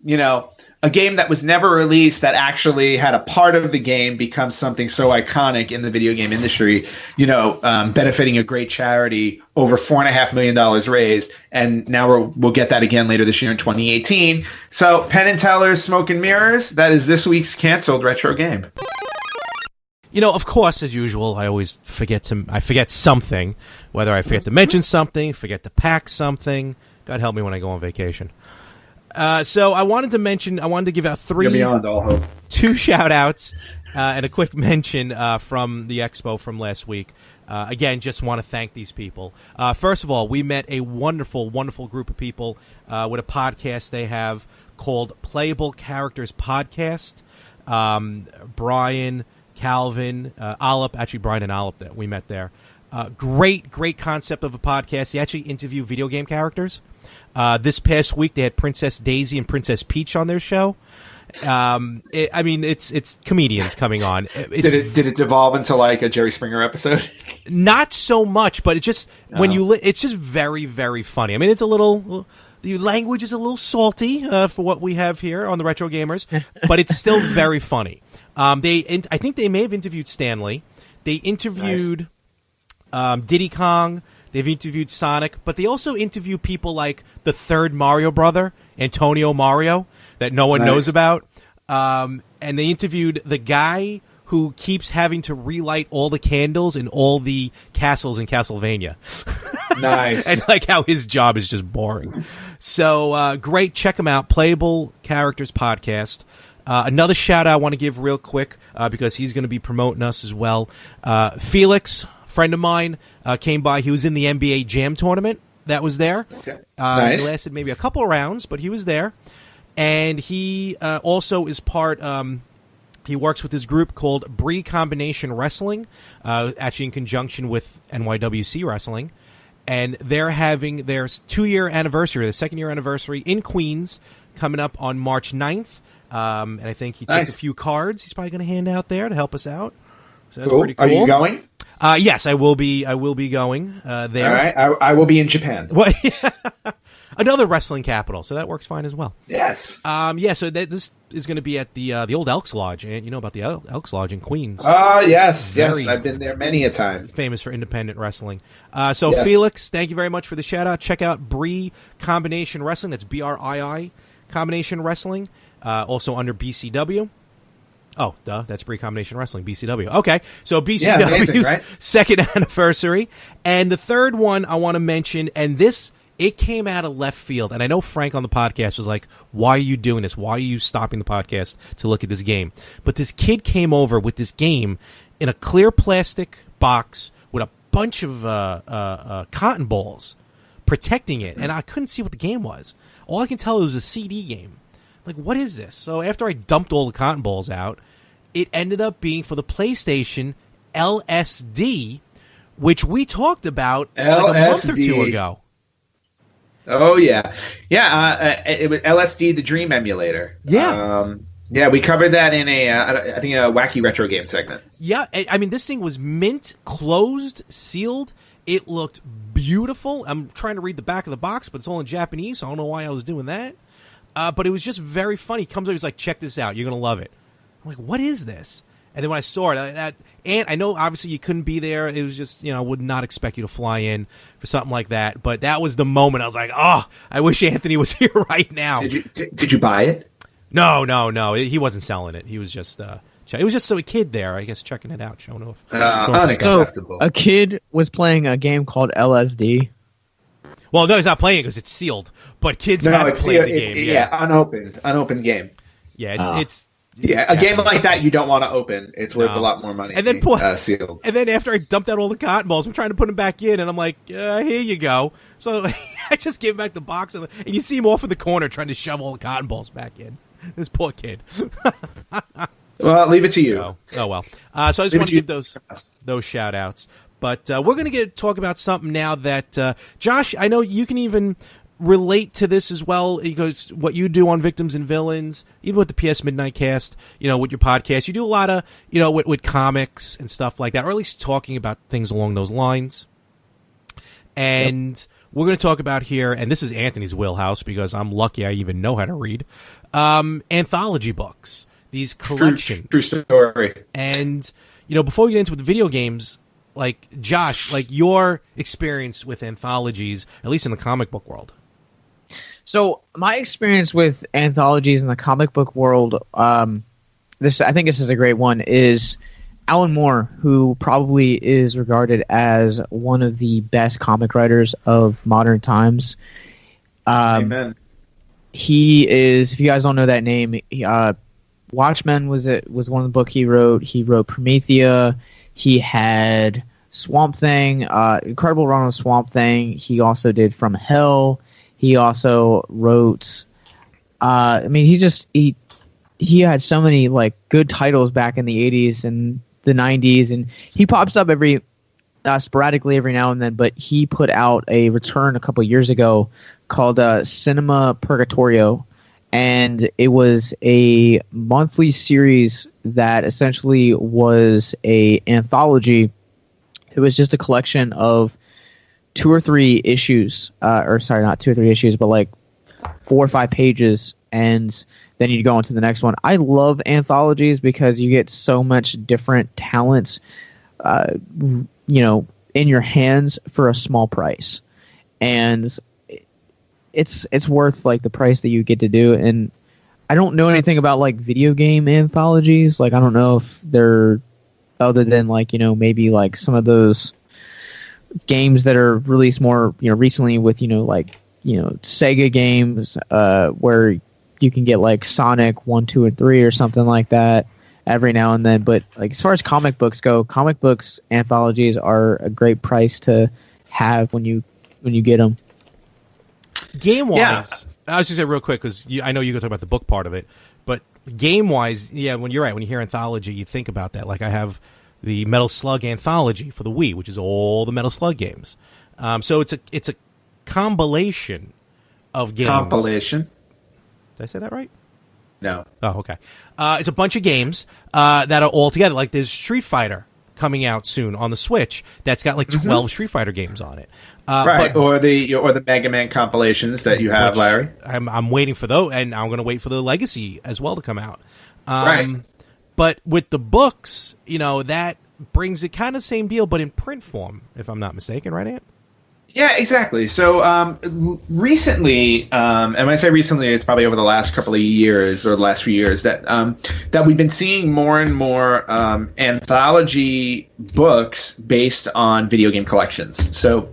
a game that was never released that actually had a part of the game become something so iconic in the video game industry, benefiting a great charity, over $4.5 million raised, and now we'll get that again later this year in 2018. So Penn and Teller's Smoke and Mirrors, that is this week's canceled retro game. Of course, as usual, I always forget something, whether I forget to mention something, forget to pack something. God help me when I go on vacation. So I wanted to give out two shout-outs and a quick mention from the expo from last week. Again, just want to thank these people. First of all, we met a wonderful, wonderful group of people with a podcast they have called Playable Characters Podcast. Brian, Calvin, Olip, Brian and Olip that we met there. Great concept of a podcast. They actually interview video game characters. This past week, they had Princess Daisy and Princess Peach on their show. It's comedians coming on. Did it devolve into like a Jerry Springer episode? Not so much, but it's just it's just very, very funny. I mean, it's a little The language is a little salty for what we have here on the Retro Gamers, but it's still very funny. I think they may have interviewed Stanley. They interviewed Diddy Kong. They've interviewed Sonic, but they also interview people like the third Mario brother, Antonio Mario, that no one knows about. And they interviewed the guy who keeps having to relight all the candles in all the castles in Castlevania. Nice. And like how his job is just boring. So great. Check him out. Playable Characters Podcast. Another shout out I want to give real quick because he's going to be promoting us as well. Felix, friend of mine, came by. He was in the NBA Jam tournament that was there. Okay. Nice. It lasted maybe a couple of rounds, but he was there. And he also is part... he works with his group called Bree Combination Wrestling, actually in conjunction with NYWC Wrestling. And they're having their 2-year anniversary, the 2nd-year anniversary in Queens, coming up on March 9th. And I think he took a few cards he's probably going to hand out there to help us out. So that's pretty cool. Are you going? Yes, I will be. I will be going there. All right. I will be in Japan. Well, another wrestling capital, so that works fine as well. Yes. Yeah. So this is going to be at the old Elks Lodge, and you know about the Elks Lodge in Queens. Yes. Very I've been there many a time. Famous for independent wrestling. So Felix, thank you very much for the shout out. Check out Bree Combination Wrestling. That's BRII Combination Wrestling. Also under BCW. Oh, duh. That's Bree Combination Wrestling, BCW. Okay, so BCW's amazing, right? 2nd anniversary. And the third one I want to mention, and it came out of left field. And I know Frank on the podcast was like, why are you doing this? Why are you stopping the podcast to look at this game? But this kid came over with this game in a clear plastic box with a bunch of cotton balls protecting it. And I couldn't see what the game was. All I can tell it was a CD game. Like, what is this? So after I dumped all the cotton balls out, it ended up being for the PlayStation LSD, which we talked about like a month or two ago. Oh, yeah. Yeah, it was LSD, the Dream Emulator. Yeah. Yeah, we covered that in I think a Wacky Retro Game segment. Yeah, I mean, this thing was mint, closed, sealed. It looked beautiful. I'm trying to read the back of the box, but it's all in Japanese, so I don't know why I was doing that. But it was just very funny. He comes over, he's like, check this out. You're going to love it. I'm like, what is this? And then when I saw it, and I know obviously you couldn't be there. It was just, I would not expect you to fly in for something like that. But that was the moment I was like, oh, I wish Anthony was here right now. Did you buy it? No. He wasn't selling it. He was just, it was just a kid there, I guess, checking it out, showing off. Unacceptable. So a kid was playing a game called LSD. Well, no, he's not playing it because it's sealed. But kids have played the game. Yeah, unopened game. Yeah, it's a game like that you don't want to open. It's worth a lot more money. And then sealed. And then after I dumped out all the cotton balls, I'm trying to put them back in, and I'm like, here you go. So I just gave back the box, and you see him off in the corner trying to shove all the cotton balls back in. This poor kid. Well, I'll leave it to you. Oh well. So I just want to give those shout outs. But we're going to talk about something now that, Josh, I know you can even relate to this as well, because what you do on Victims and Villains, even with the PS Midnight Cast, with your podcast, you do a lot of, with comics and stuff like that, or at least talking about things along those lines. And we're going to talk about here, and this is Anthony's wheelhouse because I'm lucky I even know how to read, anthology books, these collections. True story. And, before we get into the video games, like, Josh, like your experience with anthologies, at least in the comic book world. So my experience with anthologies in the comic book world, I think this is a great one, is Alan Moore, who probably is regarded as one of the best comic writers of modern times. Amen. He is, if you guys don't know that name, Watchmen was one of the book he wrote. He wrote Promethea. He had Swamp Thing, incredible run on Swamp Thing. He also did From Hell. He also wrote. He had so many like good titles back in the 80s and the 90s, and he pops up sporadically every now and then. But he put out a return a couple years ago called Cinema Purgatorio. And it was a monthly series that essentially was a anthology. It was just a collection of 2 or 3 issues, not 2 or 3 issues, but like 4 or 5 pages, and then you go on to the next one. I love anthologies because you get so much different talents, in your hands for a small price, and it's worth like the price that you get to do. And I don't know anything about like video game anthologies. Like I don't know if they're other than like maybe like some of those games that are released more recently with Sega games where you can get like Sonic 1, 2, and 3 or something like that every now and then. But like as far as comic books go, comic books anthologies are a great price to have when you get them. Game wise, I was just say real quick because I know you're gonna talk about the book part of it, but game wise, when you're right, when you hear anthology, you think about that. Like I have the Metal Slug anthology for the Wii, which is all the Metal Slug games. So it's a compilation of games. Compilation. Did I say that right? No. Oh, okay. It's a bunch of games that are all together. Like there's Street Fighter coming out soon on the Switch that's got like 12 Street Fighter games on it. Right, or the Mega Man compilations that you have, Larry. I'm waiting for those, and I'm going to wait for the Legacy as well to come out. Right. But with the books, that brings it kind of same deal, but in print form, if I'm not mistaken, right, Ant? Yeah, exactly. So recently, and when I say recently, it's probably over the last couple of years or the last few years that we've been seeing more and more anthology books based on video game collections. So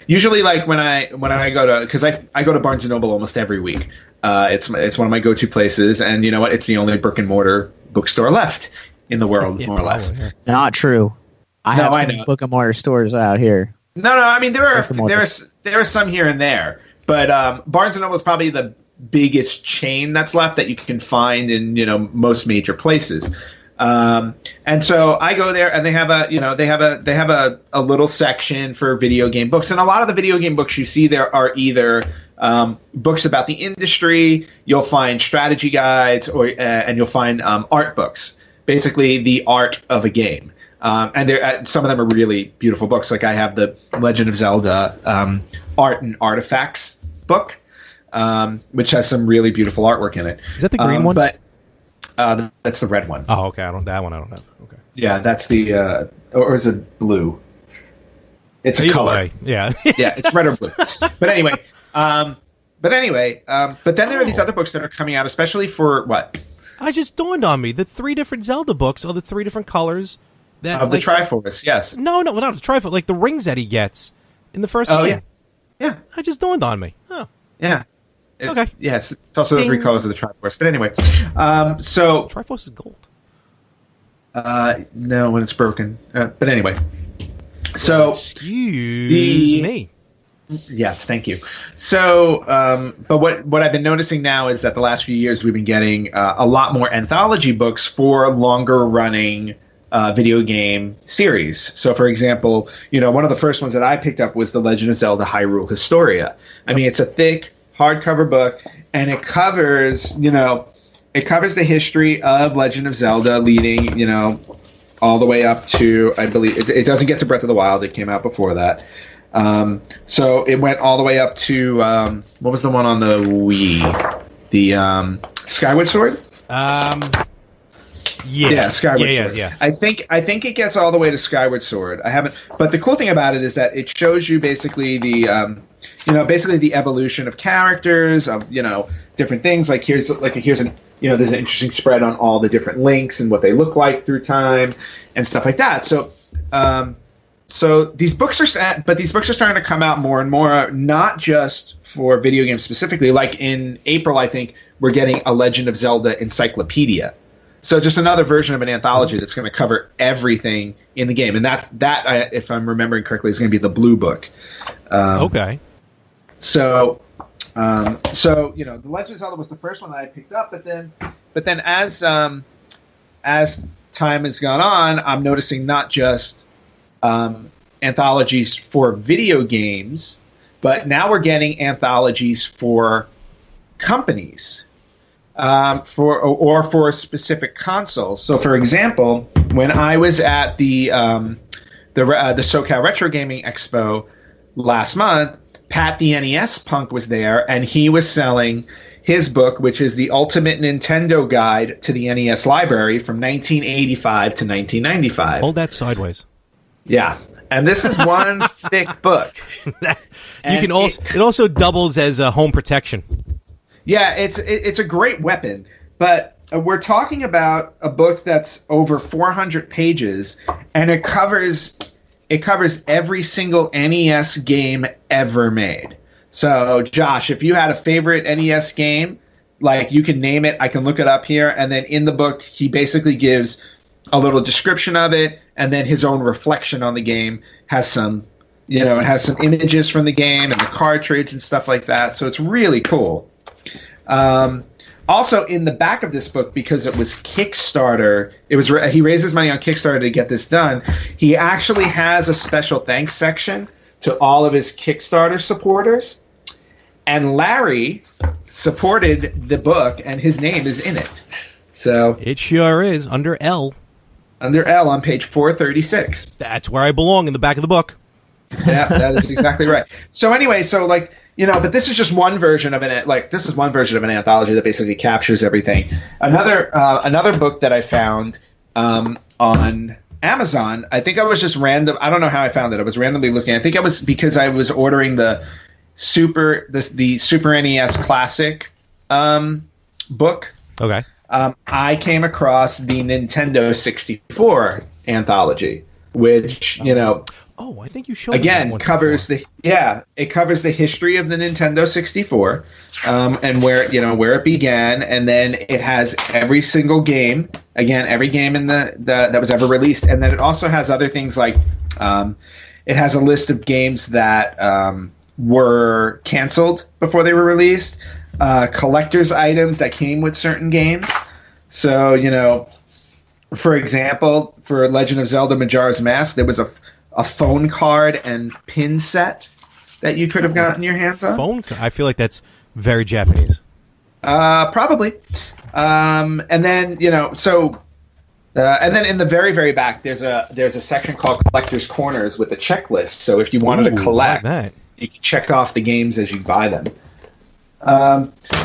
usually, like when I go to, because I go to Barnes and Noble almost every week. It's one of my go-to places, and you know what? It's the only brick and mortar bookstore left in the world, more or less. Not true. I have some book and mortar stores out here. No. I mean, there are some here and there, but Barnes and Noble is probably the biggest chain that's left that you can find in most major places. And so I go there, and they have a little section for video game books, and a lot of the video game books you see there are either books about the industry. You'll find strategy guides, and you'll find art books, basically the art of a game. And some of them are really beautiful books. Like I have the Legend of Zelda Art and Artifacts book, which has some really beautiful artwork in it. Is that the green one? But that's the red one. Oh, okay. That one I don't have. Okay. Yeah, that's the or is it blue? It's a color. Way. Yeah. Yeah, it's red or blue. But anyway, but then there are these other books that are coming out, especially for what? I just dawned on me the 3 different Zelda books are the 3 different colors. Of the Triforce, yes. No, not the Triforce. Like the rings that he gets in the first game. Yeah. It just dawned on me. Oh. Yeah. Okay. Yeah, it's also the 3 colors of the Triforce. But anyway, so Triforce is gold. No, when it's broken. But anyway, so excuse me. Yes, thank you. So, but what I've been noticing now is that the last few years we've been getting a lot more anthology books for longer running video game series. So, for example, one of the first ones that I picked up was The Legend of Zelda Hyrule Historia. I mean, it's a thick hardcover book, and it covers the history of Legend of Zelda, leading, all the way up to, I believe, it doesn't get to Breath of the Wild. It came out before that. So it went all the way up to what was the one on the Wii? The Skyward Sword. Yeah, Skyward Sword. Yeah. I think it gets all the way to Skyward Sword. I haven't, but the cool thing about it is that it shows you basically the the evolution of characters, of different things. Like here's an there's an interesting spread on all the different links and what they look like through time and stuff like that. So these books are starting to come out more and more, not just for video games specifically. Like in April, I think we're getting a Legend of Zelda encyclopedia. So just another version of an anthology that's going to cover everything in the game, and that if I'm remembering correctly, is going to be the Blue Book. Okay. So the Legend of Zelda was the first one that I picked up, but then as time has gone on, I'm noticing not just anthologies for video games, but now we're getting anthologies for companies. For specific consoles. So, for example, when I was at the SoCal Retro Gaming Expo last month, Pat the NES Punk was there, and he was selling his book, which is the Ultimate Nintendo Guide to the NES Library from 1985 to 1995. Hold that sideways. Yeah, and this is one thick book. It also doubles as a home protection. Yeah, it's a great weapon, but we're talking about a book that's over 400 pages, and it covers every single NES game ever made. So, Josh, if you had a favorite NES game, like, you can name it, I can look it up here, and then in the book, he basically gives a little description of it, and then his own reflection on the game has some, it has some images from the game and the cartridge and stuff like that. So it's really cool. Also, in the back of this book, because it was Kickstarter, he raises money on Kickstarter to get this done. He actually has a special thanks section to all of his Kickstarter supporters. And Larry supported the book, and his name is in it. So it sure is, under L. Under L on page 436. That's where I belong, in the back of the book. Yeah, that is exactly right. So anyway, but this is just one version of this is one version of an anthology that basically captures everything. Another book that I found on Amazon, I think I was just random. I don't know how I found it. I was randomly looking. I think it was because I was ordering the Super NES Classic book. Okay. I came across the Nintendo 64 anthology, which Oh, I think you showed again covers the history of the Nintendo 64, and where it began, and then it has every single game, every game in that was ever released, and then it also has other things like it has a list of games that were canceled before they were released, collector's items that came with certain games. So for example, for Legend of Zelda Majora's Mask, there was a phone card and pin set that you could have gotten your hands on. I feel like that's very Japanese. Probably. And then and then in the very, very back, there's a section called Collector's Corners with a checklist. So if you wanted to collect, you can check off the games as you buy them.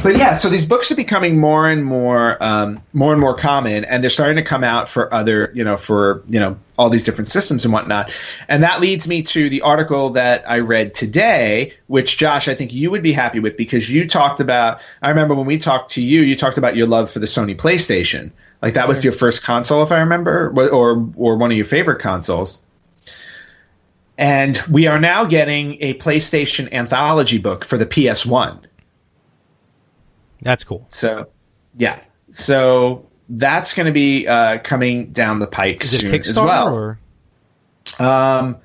But yeah, so these books are becoming more and more common, and they're starting to come out for other, all these different systems and whatnot. And that leads me to the article that I read today, which, Josh, I think you would be happy with, because you talked about, I remember when we talked to you, you talked about your love for the Sony PlayStation. Like, that was your first console, if I remember, or one of your favorite consoles. And we are now getting a PlayStation anthology book for the PS1. That's cool. So, yeah. So that's going to be coming down the pike soon as well. Or? I'm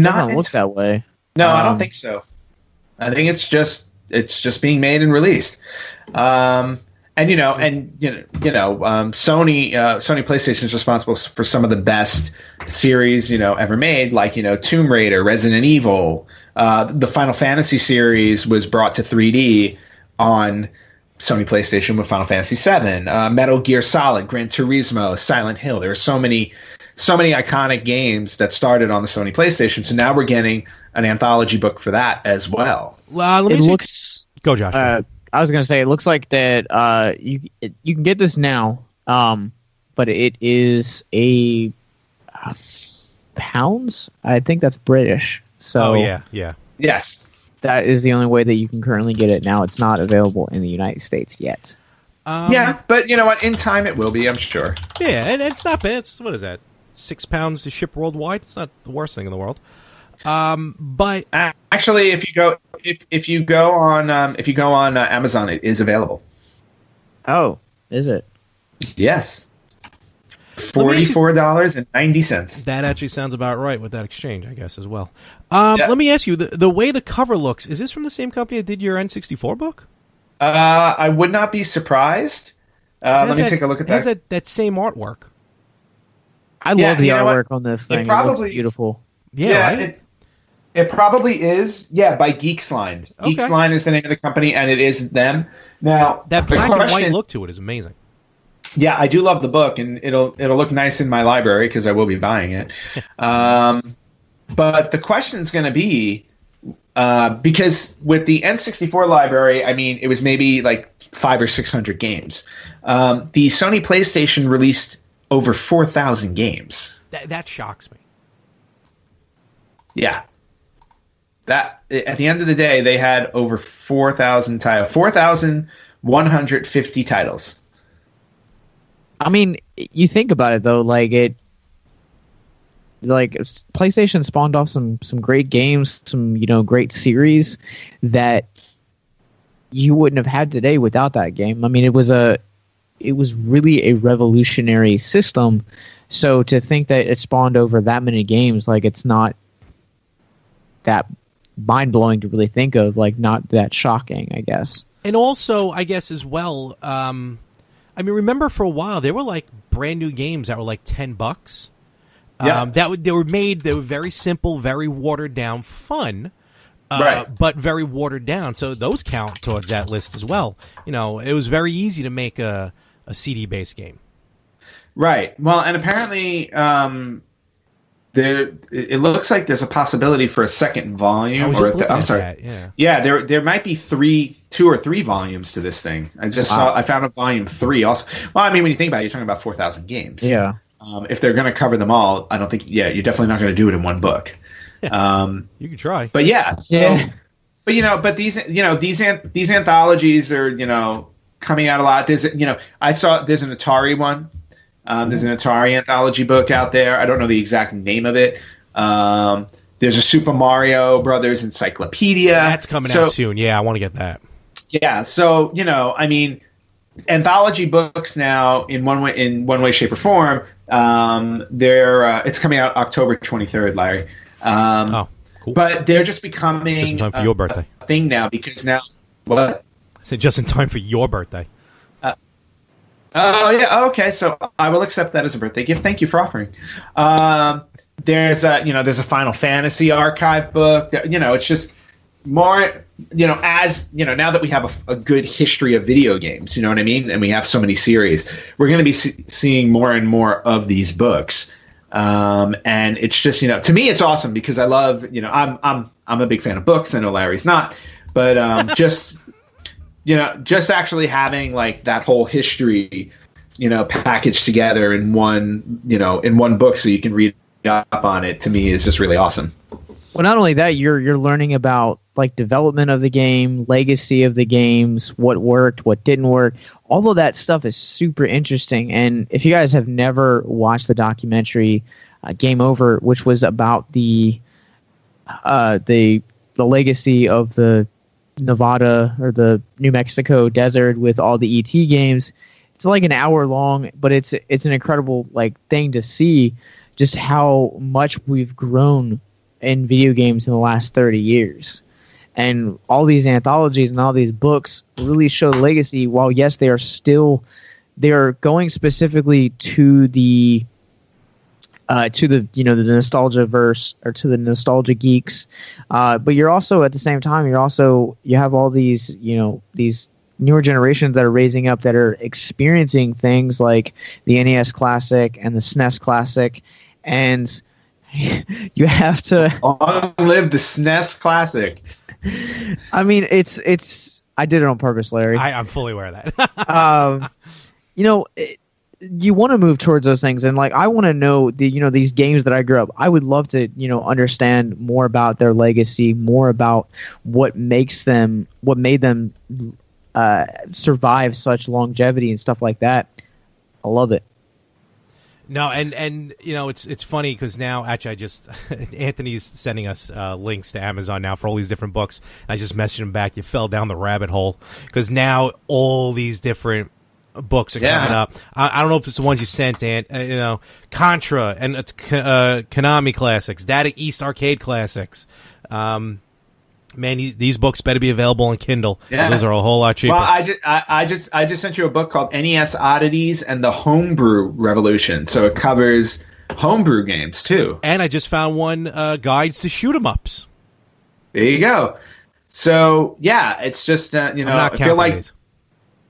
not. Doesn't look that way. No, I don't think so. I think it's just being made and released. Sony PlayStation is responsible for some of the best series ever made, like Tomb Raider, Resident Evil. The Final Fantasy series was brought to 3D on Sony PlayStation with Final Fantasy VII, Metal Gear Solid, Gran Turismo, Silent Hill. There are so many iconic games that started on the Sony PlayStation. So now we're getting an anthology book for that as well. Go, Josh. I was going to say, it looks like that you can get this now, but it is a pounds. I think that's British. So yeah. Yes. That is the only way that you can currently get it now. It's not available in the United States yet. Yeah, but you know what? In time it will be, I'm sure. Yeah, and it's not bad. What is that? £6 to ship worldwide? It's not the worst thing in the world. But actually, if you go on Amazon, it is available. Oh, is it? Yes. $44.90. That actually sounds about right with that exchange, I guess, as well. Let me ask you, the way the cover looks, is this from the same company that did your N64 book? I would not be surprised. Let me take a look at that. It has that same artwork. I love the artwork on this thing. It looks beautiful. Yeah, it probably is. Yeah, by Geeksline. Okay. Geeksline is the name of the company, and it is them. Now, that black and white look to it is amazing. Yeah, I do love the book, and it'll look nice in my library because I will be buying it. But the question is going to be, because with the N64 library, I mean, it was maybe like 500 or 600 games. The Sony PlayStation released over 4,000 games. That shocks me. Yeah. That at the end of the day, they had over 4,000 titles, 4,150 titles. I mean, you think about it though, like PlayStation spawned off some great games, some great series that you wouldn't have had today without that game. I mean, it was really a revolutionary system. So to think that it spawned over that many games, like it's not that mind-blowing to really think of, like not that shocking, I guess. And also, I guess as well, I mean, remember for a while there were like brand new games that were like $10. Yeah. They were very simple, very watered down, fun, right, but very watered down. So those count towards that list as well. It was very easy to make a CD-based game. Right. Well, and apparently, it looks like there's a possibility for a second volume. I'm sorry. That, yeah. There might be 2 or 3 volumes to this thing. I found a volume 3 also. Well, I mean, when you think about it, you're talking about 4,000 games. Yeah. If they're going to cover them all, I don't think. Yeah, you're definitely not going to do it in one book. You can try. But yeah. But these anthologies are coming out a lot. There's there's an Atari one. There's an Atari anthology book out there. I don't know the exact name of it. There's a Super Mario Brothers encyclopedia. That's coming out soon. Yeah, I want to get that. Yeah, so I mean, anthology books now in one way, shape, or form. It's coming out October 23rd, Larry. Cool. But they're just becoming just in time for your birthday. A thing now because now what? I said just in time for your birthday. Oh yeah, okay. So I will accept that as a birthday gift. Thank you for offering. There's a Final Fantasy archive book. It's just more. Now that we have a good history of video games, you know what I mean, and we have so many series, we're going to be seeing more and more of these books. And it's just to me, it's awesome because I love I'm a big fan of books. I know Larry's not, but just. Just actually having like that whole history, packaged together in one book so you can read up on it, to me is just really awesome. Well, not only that, you're learning about like development of the game, legacy of the games, what worked, what didn't work. All of that stuff is super interesting. And if you guys have never watched the documentary Game Over, which was about the legacy of the Nevada or the New Mexico desert with all the ET games, it's like an hour long, but it's an incredible like thing to see just how much we've grown in video games in the last 30 years. And all these anthologies and all these books really show the legacy. While yes, they are going specifically to the the nostalgia verse or to the nostalgia geeks, but you're also at the same time you have all these these newer generations that are raising up that are experiencing things like the NES Classic and the SNES Classic, and you have to long live the SNES Classic. I mean, it's I did it on purpose, Larry. I'm fully aware of that. You want to move towards those things, and like I want to know these games that I grew up. I would love to understand more about their legacy, more about what made them survive such longevity and stuff like that. I love it. No, and it's funny because now actually Anthony's sending us links to Amazon now for all these different books. I just messaged him back. You fell down the rabbit hole because now all these different books are coming up. I don't know if it's the ones you sent, Contra and Konami classics, Data East arcade classics. Man, these books better be available on Kindle. Yeah. Those are a whole lot cheaper. Well, I just sent you a book called NES Oddities and the Homebrew Revolution. So it covers homebrew games too. And I just found one guides to shoot 'em ups. There you go. So yeah, it's just I feel like. These.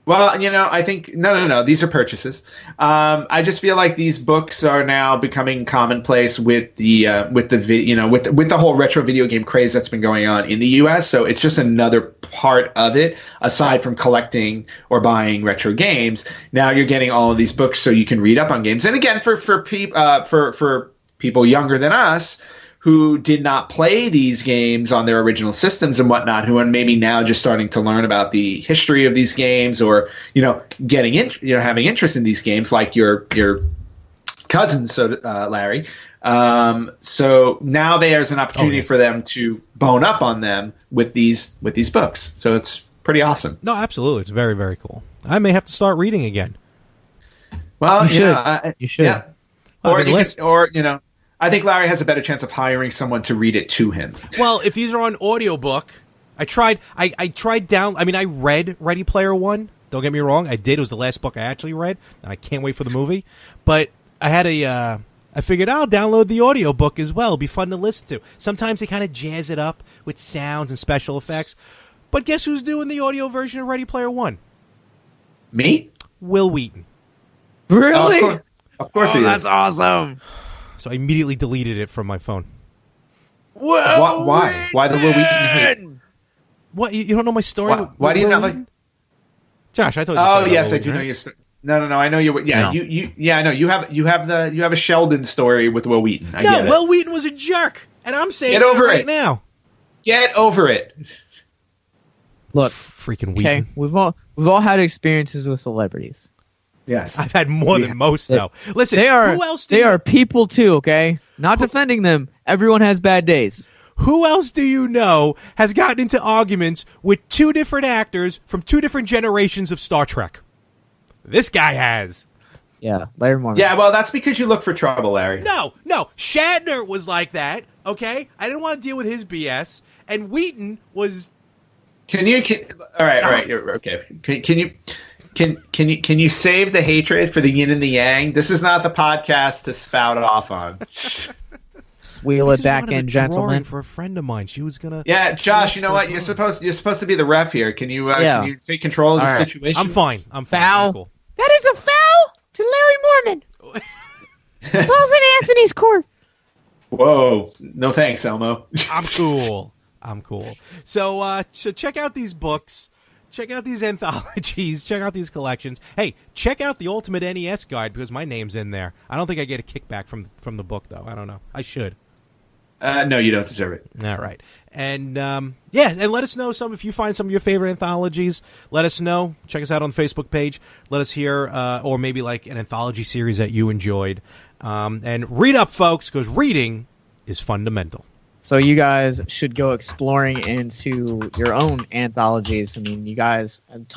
Well, I think no. These are purchases. I just feel like these books are now becoming commonplace with the with the whole retro video game craze that's been going on in the U.S. So it's just another part of it, aside from collecting or buying retro games. Now you're getting all of these books so you can read up on games. And again, for people younger than us, who did not play these games on their original systems and whatnot, who are maybe now just starting to learn about the history of these games, or getting having interest in these games, like your cousin, Larry. So now there's an opportunity for them to bone up on them with these books. So it's pretty awesome. No, absolutely, it's very, very cool. I may have to start reading again. Well, you should. You should. Yeah. I think Larry has a better chance of hiring someone to read it to him. Well, if these are on audiobook, I read Ready Player One. Don't get me wrong, I did. It was the last book I actually read, and I can't wait for the movie. But I had I figured I'll download the audiobook as well. It'll be fun to listen to. Sometimes they kind of jazz it up with sounds and special effects. But guess who's doing the audio version of Ready Player One? Me? Will Wheaton. Really? Of course he is. That's awesome. So I immediately deleted it from my phone. Why? Why the Will Wheaton hate? What? You don't know my story? Why do you not like? Josh, I told you. Oh yes, I do know your story. No. I know you. Yeah, No. I know you have a Sheldon story with Will Wheaton. I get it. Will Wheaton was a jerk, and I'm saying Get over right it now. Get over it. Look, Freaking okay, Wheaton. we've all had experiences with celebrities. Yes. I've had more than most, though. Listen, They are who else are people too, okay? Not defending them. Everyone has bad days. Who else do you know has gotten into arguments with two different actors from two different generations of Star Trek? This guy has. Yeah, Larry Mormon. Yeah, well, that's because you look for trouble, Larry. No. Shatner was like that, okay? I didn't want to deal with his BS. And Wheaton was... All right. Okay. Can you save the hatred for the yin and the yang? This is not the podcast to spout off on. Wheel it back in, gentlemen. For a friend of mine, she was gonna. Yeah, Josh. You know what? You're supposed to be the ref here. Can you take control of the situation? I'm fine. Foul. I'm cool. That is a foul to Larry Mormon. Ball's in Anthony's court. Whoa! No thanks, Elmo. I'm cool. So check out these books. Check out these anthologies. Check out these collections. Hey, check out the Ultimate NES Guide because my name's in there. I don't think I get a kickback from the book, though. I don't know. I should. No, you don't deserve it. All right. And, and let us know if you find some of your favorite anthologies. Let us know. Check us out on the Facebook page. Let us hear, or maybe like an anthology series that you enjoyed. And read up, folks, because reading is fundamental. So you guys should go exploring into your own anthologies. I mean, you guys have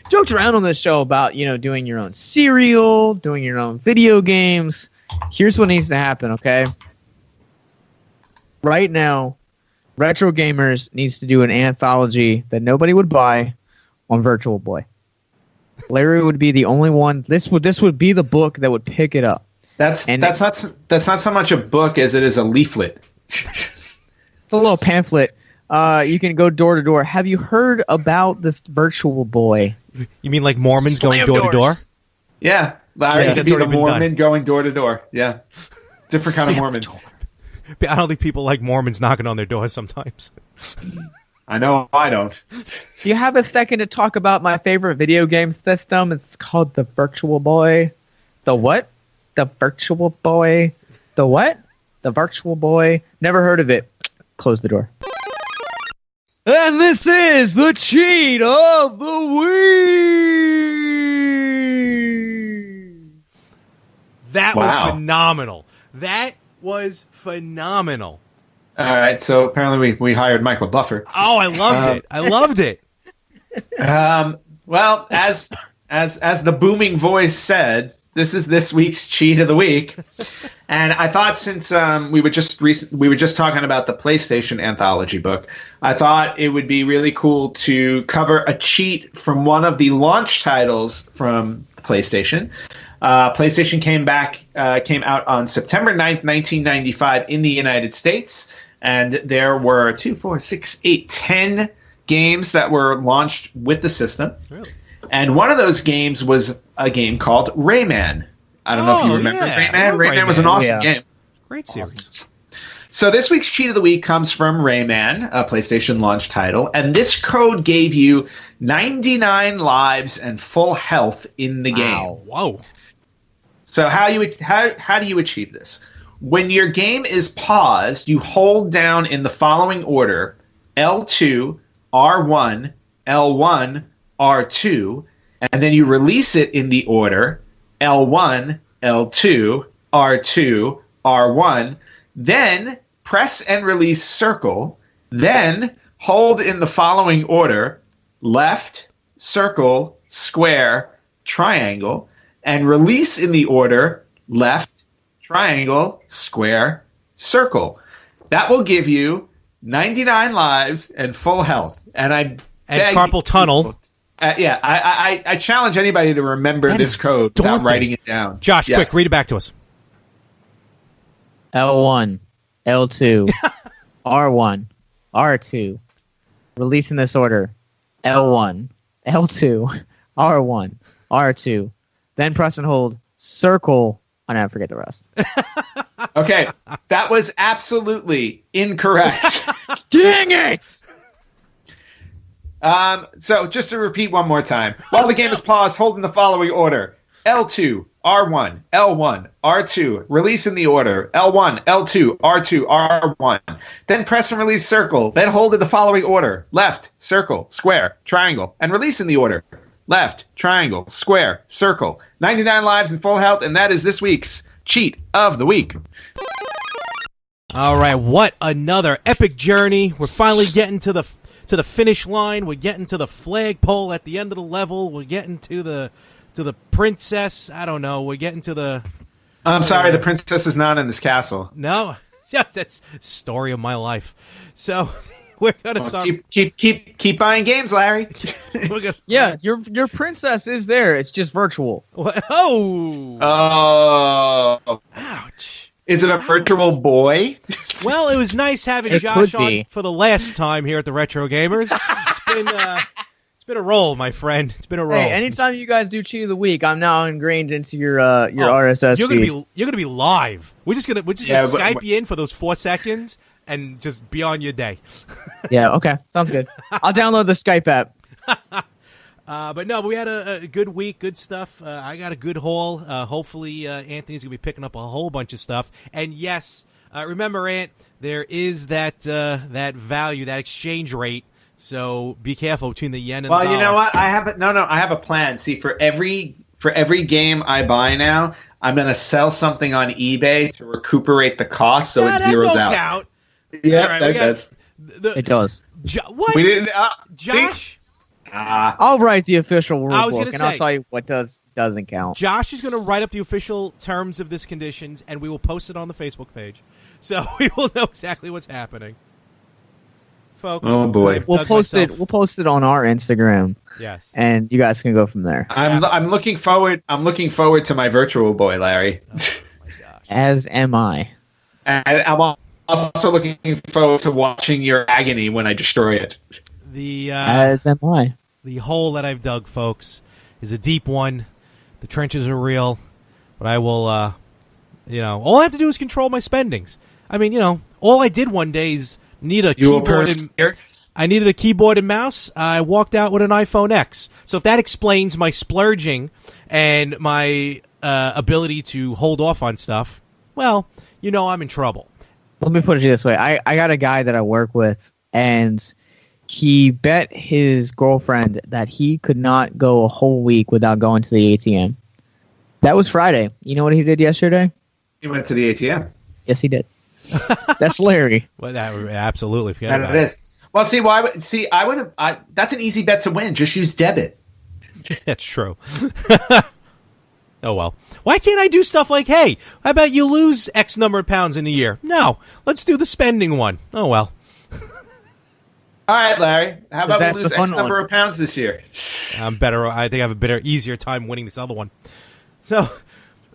joked around on this show about, doing your own cereal, doing your own video games. Here's what needs to happen, okay? Right now, Retro Gamers needs to do an anthology that nobody would buy on Virtual Boy. Larry would be the only one. This would be the book that would pick it up. That's not so much a book as it is a leaflet. It's a little pamphlet. You can go door to door. Have you heard about this Virtual Boy? You mean like Mormons going door to door? Yeah, Larry could be the already been Mormon done. going door to door. Yeah, different kind of Mormon. I don't think people like Mormons knocking on their doors sometimes. I know I don't. Do you have a second to talk about my favorite video game system? It's called the Virtual Boy. The what? The Virtual Boy. The what? The Virtual Boy. Never heard of it. Close the door. And this is the cheat of the week. That Wow. was phenomenal. That was phenomenal. All right, so apparently we hired Michael Buffer. Oh, I loved it. I loved it. Well, as the booming voice said, this is this week's cheat of the week, and I thought since we were just talking about the PlayStation anthology book, I thought it would be really cool to cover a cheat from one of the launch titles from PlayStation. PlayStation came out on September 9th, 1995 in the United States, and there were 2, 4, 6, 8, 10 games that were launched with the system. Really? And one of those games was a game called Rayman. I don't know if you remember Rayman. Rayman was an awesome game. Great series. So this week's cheat of the week comes from Rayman, a PlayStation launch title, and this code gave you 99 lives and full health in the game. Whoa. So how do you achieve this? When your game is paused, you hold down in the following order: L2, R1, L1, R2, and then you release it in the order L1, L2, R2, R1, then press and release circle, then hold in the following order: left, circle, square, triangle, and release in the order left, triangle, square, circle. That will give you 99 lives and full health. And carpal tunnel. I challenge anybody to remember this code without writing it down. Josh, quick, read it back to us. L1, L2, R1, R2. Release in this order: L1, L2, R1, R2. Then press and hold circle. I never forget the rest. Okay, that was absolutely incorrect. Dang it! So just to repeat one more time. While the game is paused, hold in the following order: L2, R1, L1, R2. Release in the order L1, L2, R2, R1. Then press and release circle. Then hold in the following order: left, circle, square, triangle. And release in the order left, triangle, square, circle. 99 lives and full health, and that is this week's cheat of the week. All right, what another epic journey. We're finally getting to the finish line. We're getting to the flagpole at the end of the level. We're getting to the princess. I don't know. We're getting to the... I'm sorry, the princess is not in this castle. No, yeah, that's story of my life. So we're gonna start. Keep buying games, Larry. Yeah, your princess is there. It's just virtual. Oh, ouch! Is it a virtual boy? Well, it was nice having Josh on for the last time here at the Retro Gamers. It's been a roll, my friend. It's been a roll. Hey, anytime you guys do cheat of the week, I'm now ingrained into your RSS feed. You're gonna be live. We're just gonna Skype you in for those 4 seconds and just be on your day. Yeah. Okay. Sounds good. I'll download the Skype app. But we had a good week, good stuff. I got a good haul. Hopefully, Anthony's gonna be picking up a whole bunch of stuff. And yes, remember, Ant, there is that value, that exchange rate. So be careful between the yen and the dollar. Well, you know what? I have a plan. See, for every game I buy now, I'm going to sell something on eBay to recuperate the cost, so it zeroes out. Count. Yeah, right, that does. It does. What? We didn't. Josh? I'll write the official rule book, and say, I'll tell you what doesn't count. Josh is going to write up the official terms of this conditions, and we will post it on the Facebook page, so we will know exactly what's happening. Folks, oh boy, we'll post it on our Instagram. Yes, and you guys can go from there. I'm looking forward to my virtual boy, Larry. Oh my gosh. As am I. And I'm also looking forward to watching your agony when I destroy it. As am I. The hole that I've dug, folks, is a deep one. The trenches are real, but I will. All I have to do is control my spendings. I mean, all I did one day is need a keyboard. I needed a keyboard and mouse. I walked out with an iPhone X. So if that explains my splurging and my ability to hold off on stuff, well, I'm in trouble. Let me put it this way. I got a guy that I work with, and he bet his girlfriend that he could not go a whole week without going to the ATM. That was Friday. You know what he did yesterday? He went to the ATM. Yes, he did. That's Larry. Well, absolutely. That it is. Well, I would have. That's an easy bet to win. Just use debit. That's true. Oh well. Why can't I do stuff like, hey, how about you lose X number of pounds in a year? No, let's do the spending one. Oh well. All right, Larry. How about we lose X number of pounds this year? I'm better. I think I have a easier time winning this other one. So.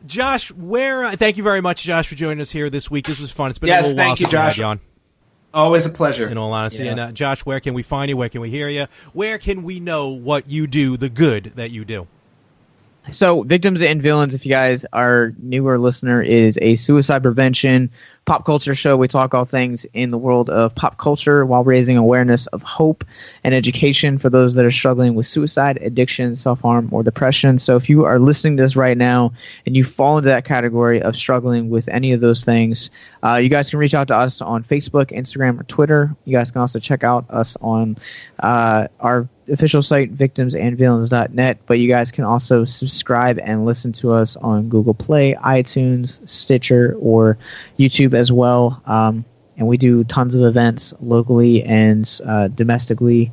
Josh, thank you very much, Josh, for joining us here this week. This was fun. It's been a little while since we had you on. Always a pleasure. In all honesty. Yeah. And Josh, where can we find you? Where can we hear you? Where can we know what you do, the good that you do? So, Victims and Villains, if you guys are newer listener, is a suicide prevention pop culture show. We talk all things in the world of pop culture while raising awareness of hope and education for those that are struggling with suicide, addiction, self-harm, or depression. So if you are listening to this right now and you fall into that category of struggling with any of those things, you guys can reach out to us on Facebook, Instagram, or Twitter. You guys can also check out us on our official site, victimsandvillains.net, but you guys can also subscribe and listen to us on Google Play, iTunes, Stitcher, or YouTube as well. And we do tons of events locally and domestically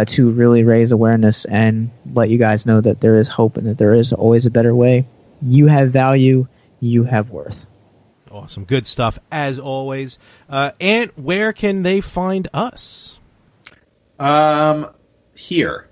to really raise awareness and let you guys know that there is hope and that there is always a better way. You have value. You have worth. Awesome. Good stuff, as always. And where can they find us? Here.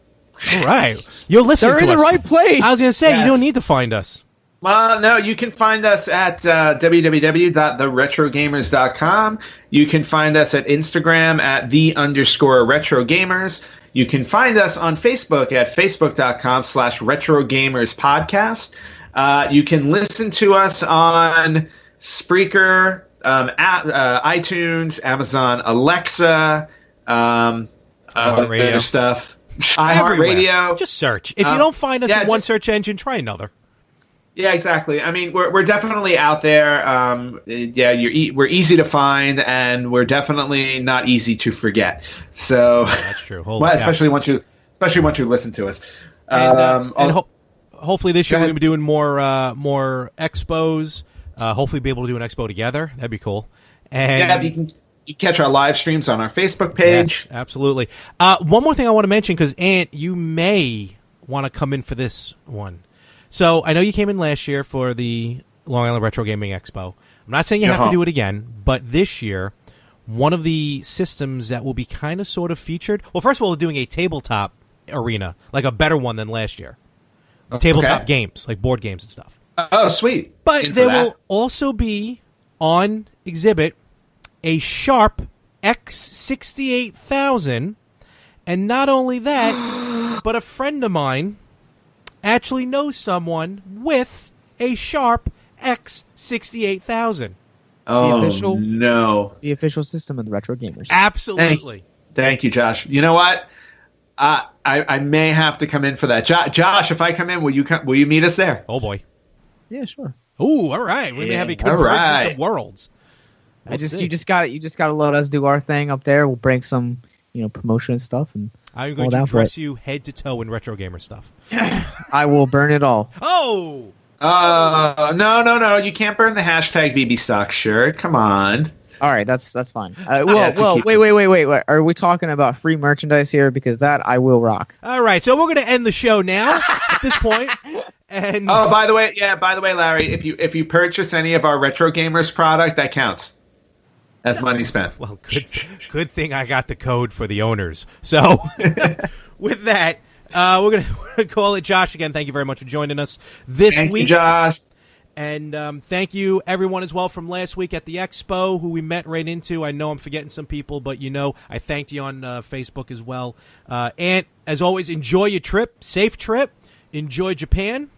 All right. You'll listen They're to in us. the right place. I was going to say, Yes. you don't need to find us. No, you can find us at www.theretrogamers.com. You can find us at Instagram at _retrogamers. You can find us on Facebook at facebook.com/retrogamerspodcast. You can listen to us on Spreaker, iTunes, Amazon Alexa, other stuff. Everywhere. iHeartRadio. Just search. If you don't find us yeah, in one just- search engine, try another. Yeah, exactly. I mean, we're definitely out there. We're easy to find, and we're definitely not easy to forget. So That's true. Holy well, cow. especially once you listen to us. And hopefully this year Go we're ahead. going to be doing more expos. Hopefully be able to do an expo together. That'd be cool. And yeah, you can catch our live streams on our Facebook page. Yes, absolutely. One more thing I want to mention, because Ant, you may want to come in for this one. So I know you came in last year for the Long Island Retro Gaming Expo. I'm not saying you have to do it again, but this year, one of the systems that will be kind of sort of featured. Well, first of all, we're doing a tabletop arena, like a better one than last year. Tabletop games, like board games and stuff. Oh, sweet! But In for there that. will also be on exhibit a Sharp X68000, and not only that, but a friend of mine actually knows someone with a Sharp X68000. Oh official- no! The official system of the Retro Gamers. Absolutely. Thank you, Josh. You know what? I may have to come in for that. Josh, if I come in, will you meet us there? Oh boy. Yeah, sure. Ooh, all right. We may have a All convergence right. of worlds. We'll see. You just got to let us do our thing up there. We'll bring some, promotion and stuff, and I'm going hold to out for dress it. you head to toe in retro gamer stuff. I will burn it all. Oh! No! You can't burn the hashtag BB Stock shirt. Come on. All right, that's fine. to keep Wait. Are we talking about free merchandise here? Because that I will rock. All right, so we're going to end the show now at this point. And Oh, by the way, Larry, if you purchase any of our Retro Gamers product, that counts as money spent. well, good thing I got the code for the owners. So with that, we're going to call it. Josh, again, thank you very much for joining us this Thank week. you, Josh. And thank you, everyone, as well, from last week at the Expo, who we met right into. I know I'm forgetting some people, but I thanked you on Facebook as well. And, as always, enjoy your trip. Safe trip. Enjoy Japan.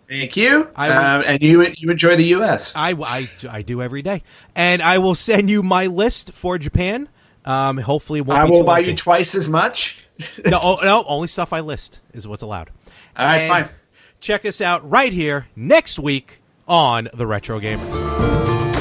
Thank you. I and you enjoy the U.S. I do every day. And I will send you my list for Japan. Hopefully it won't I be will too buy lengthy. you twice as much. No, only stuff I list is what's allowed. All right, And fine. check us out right here next week on The Retro Gamer.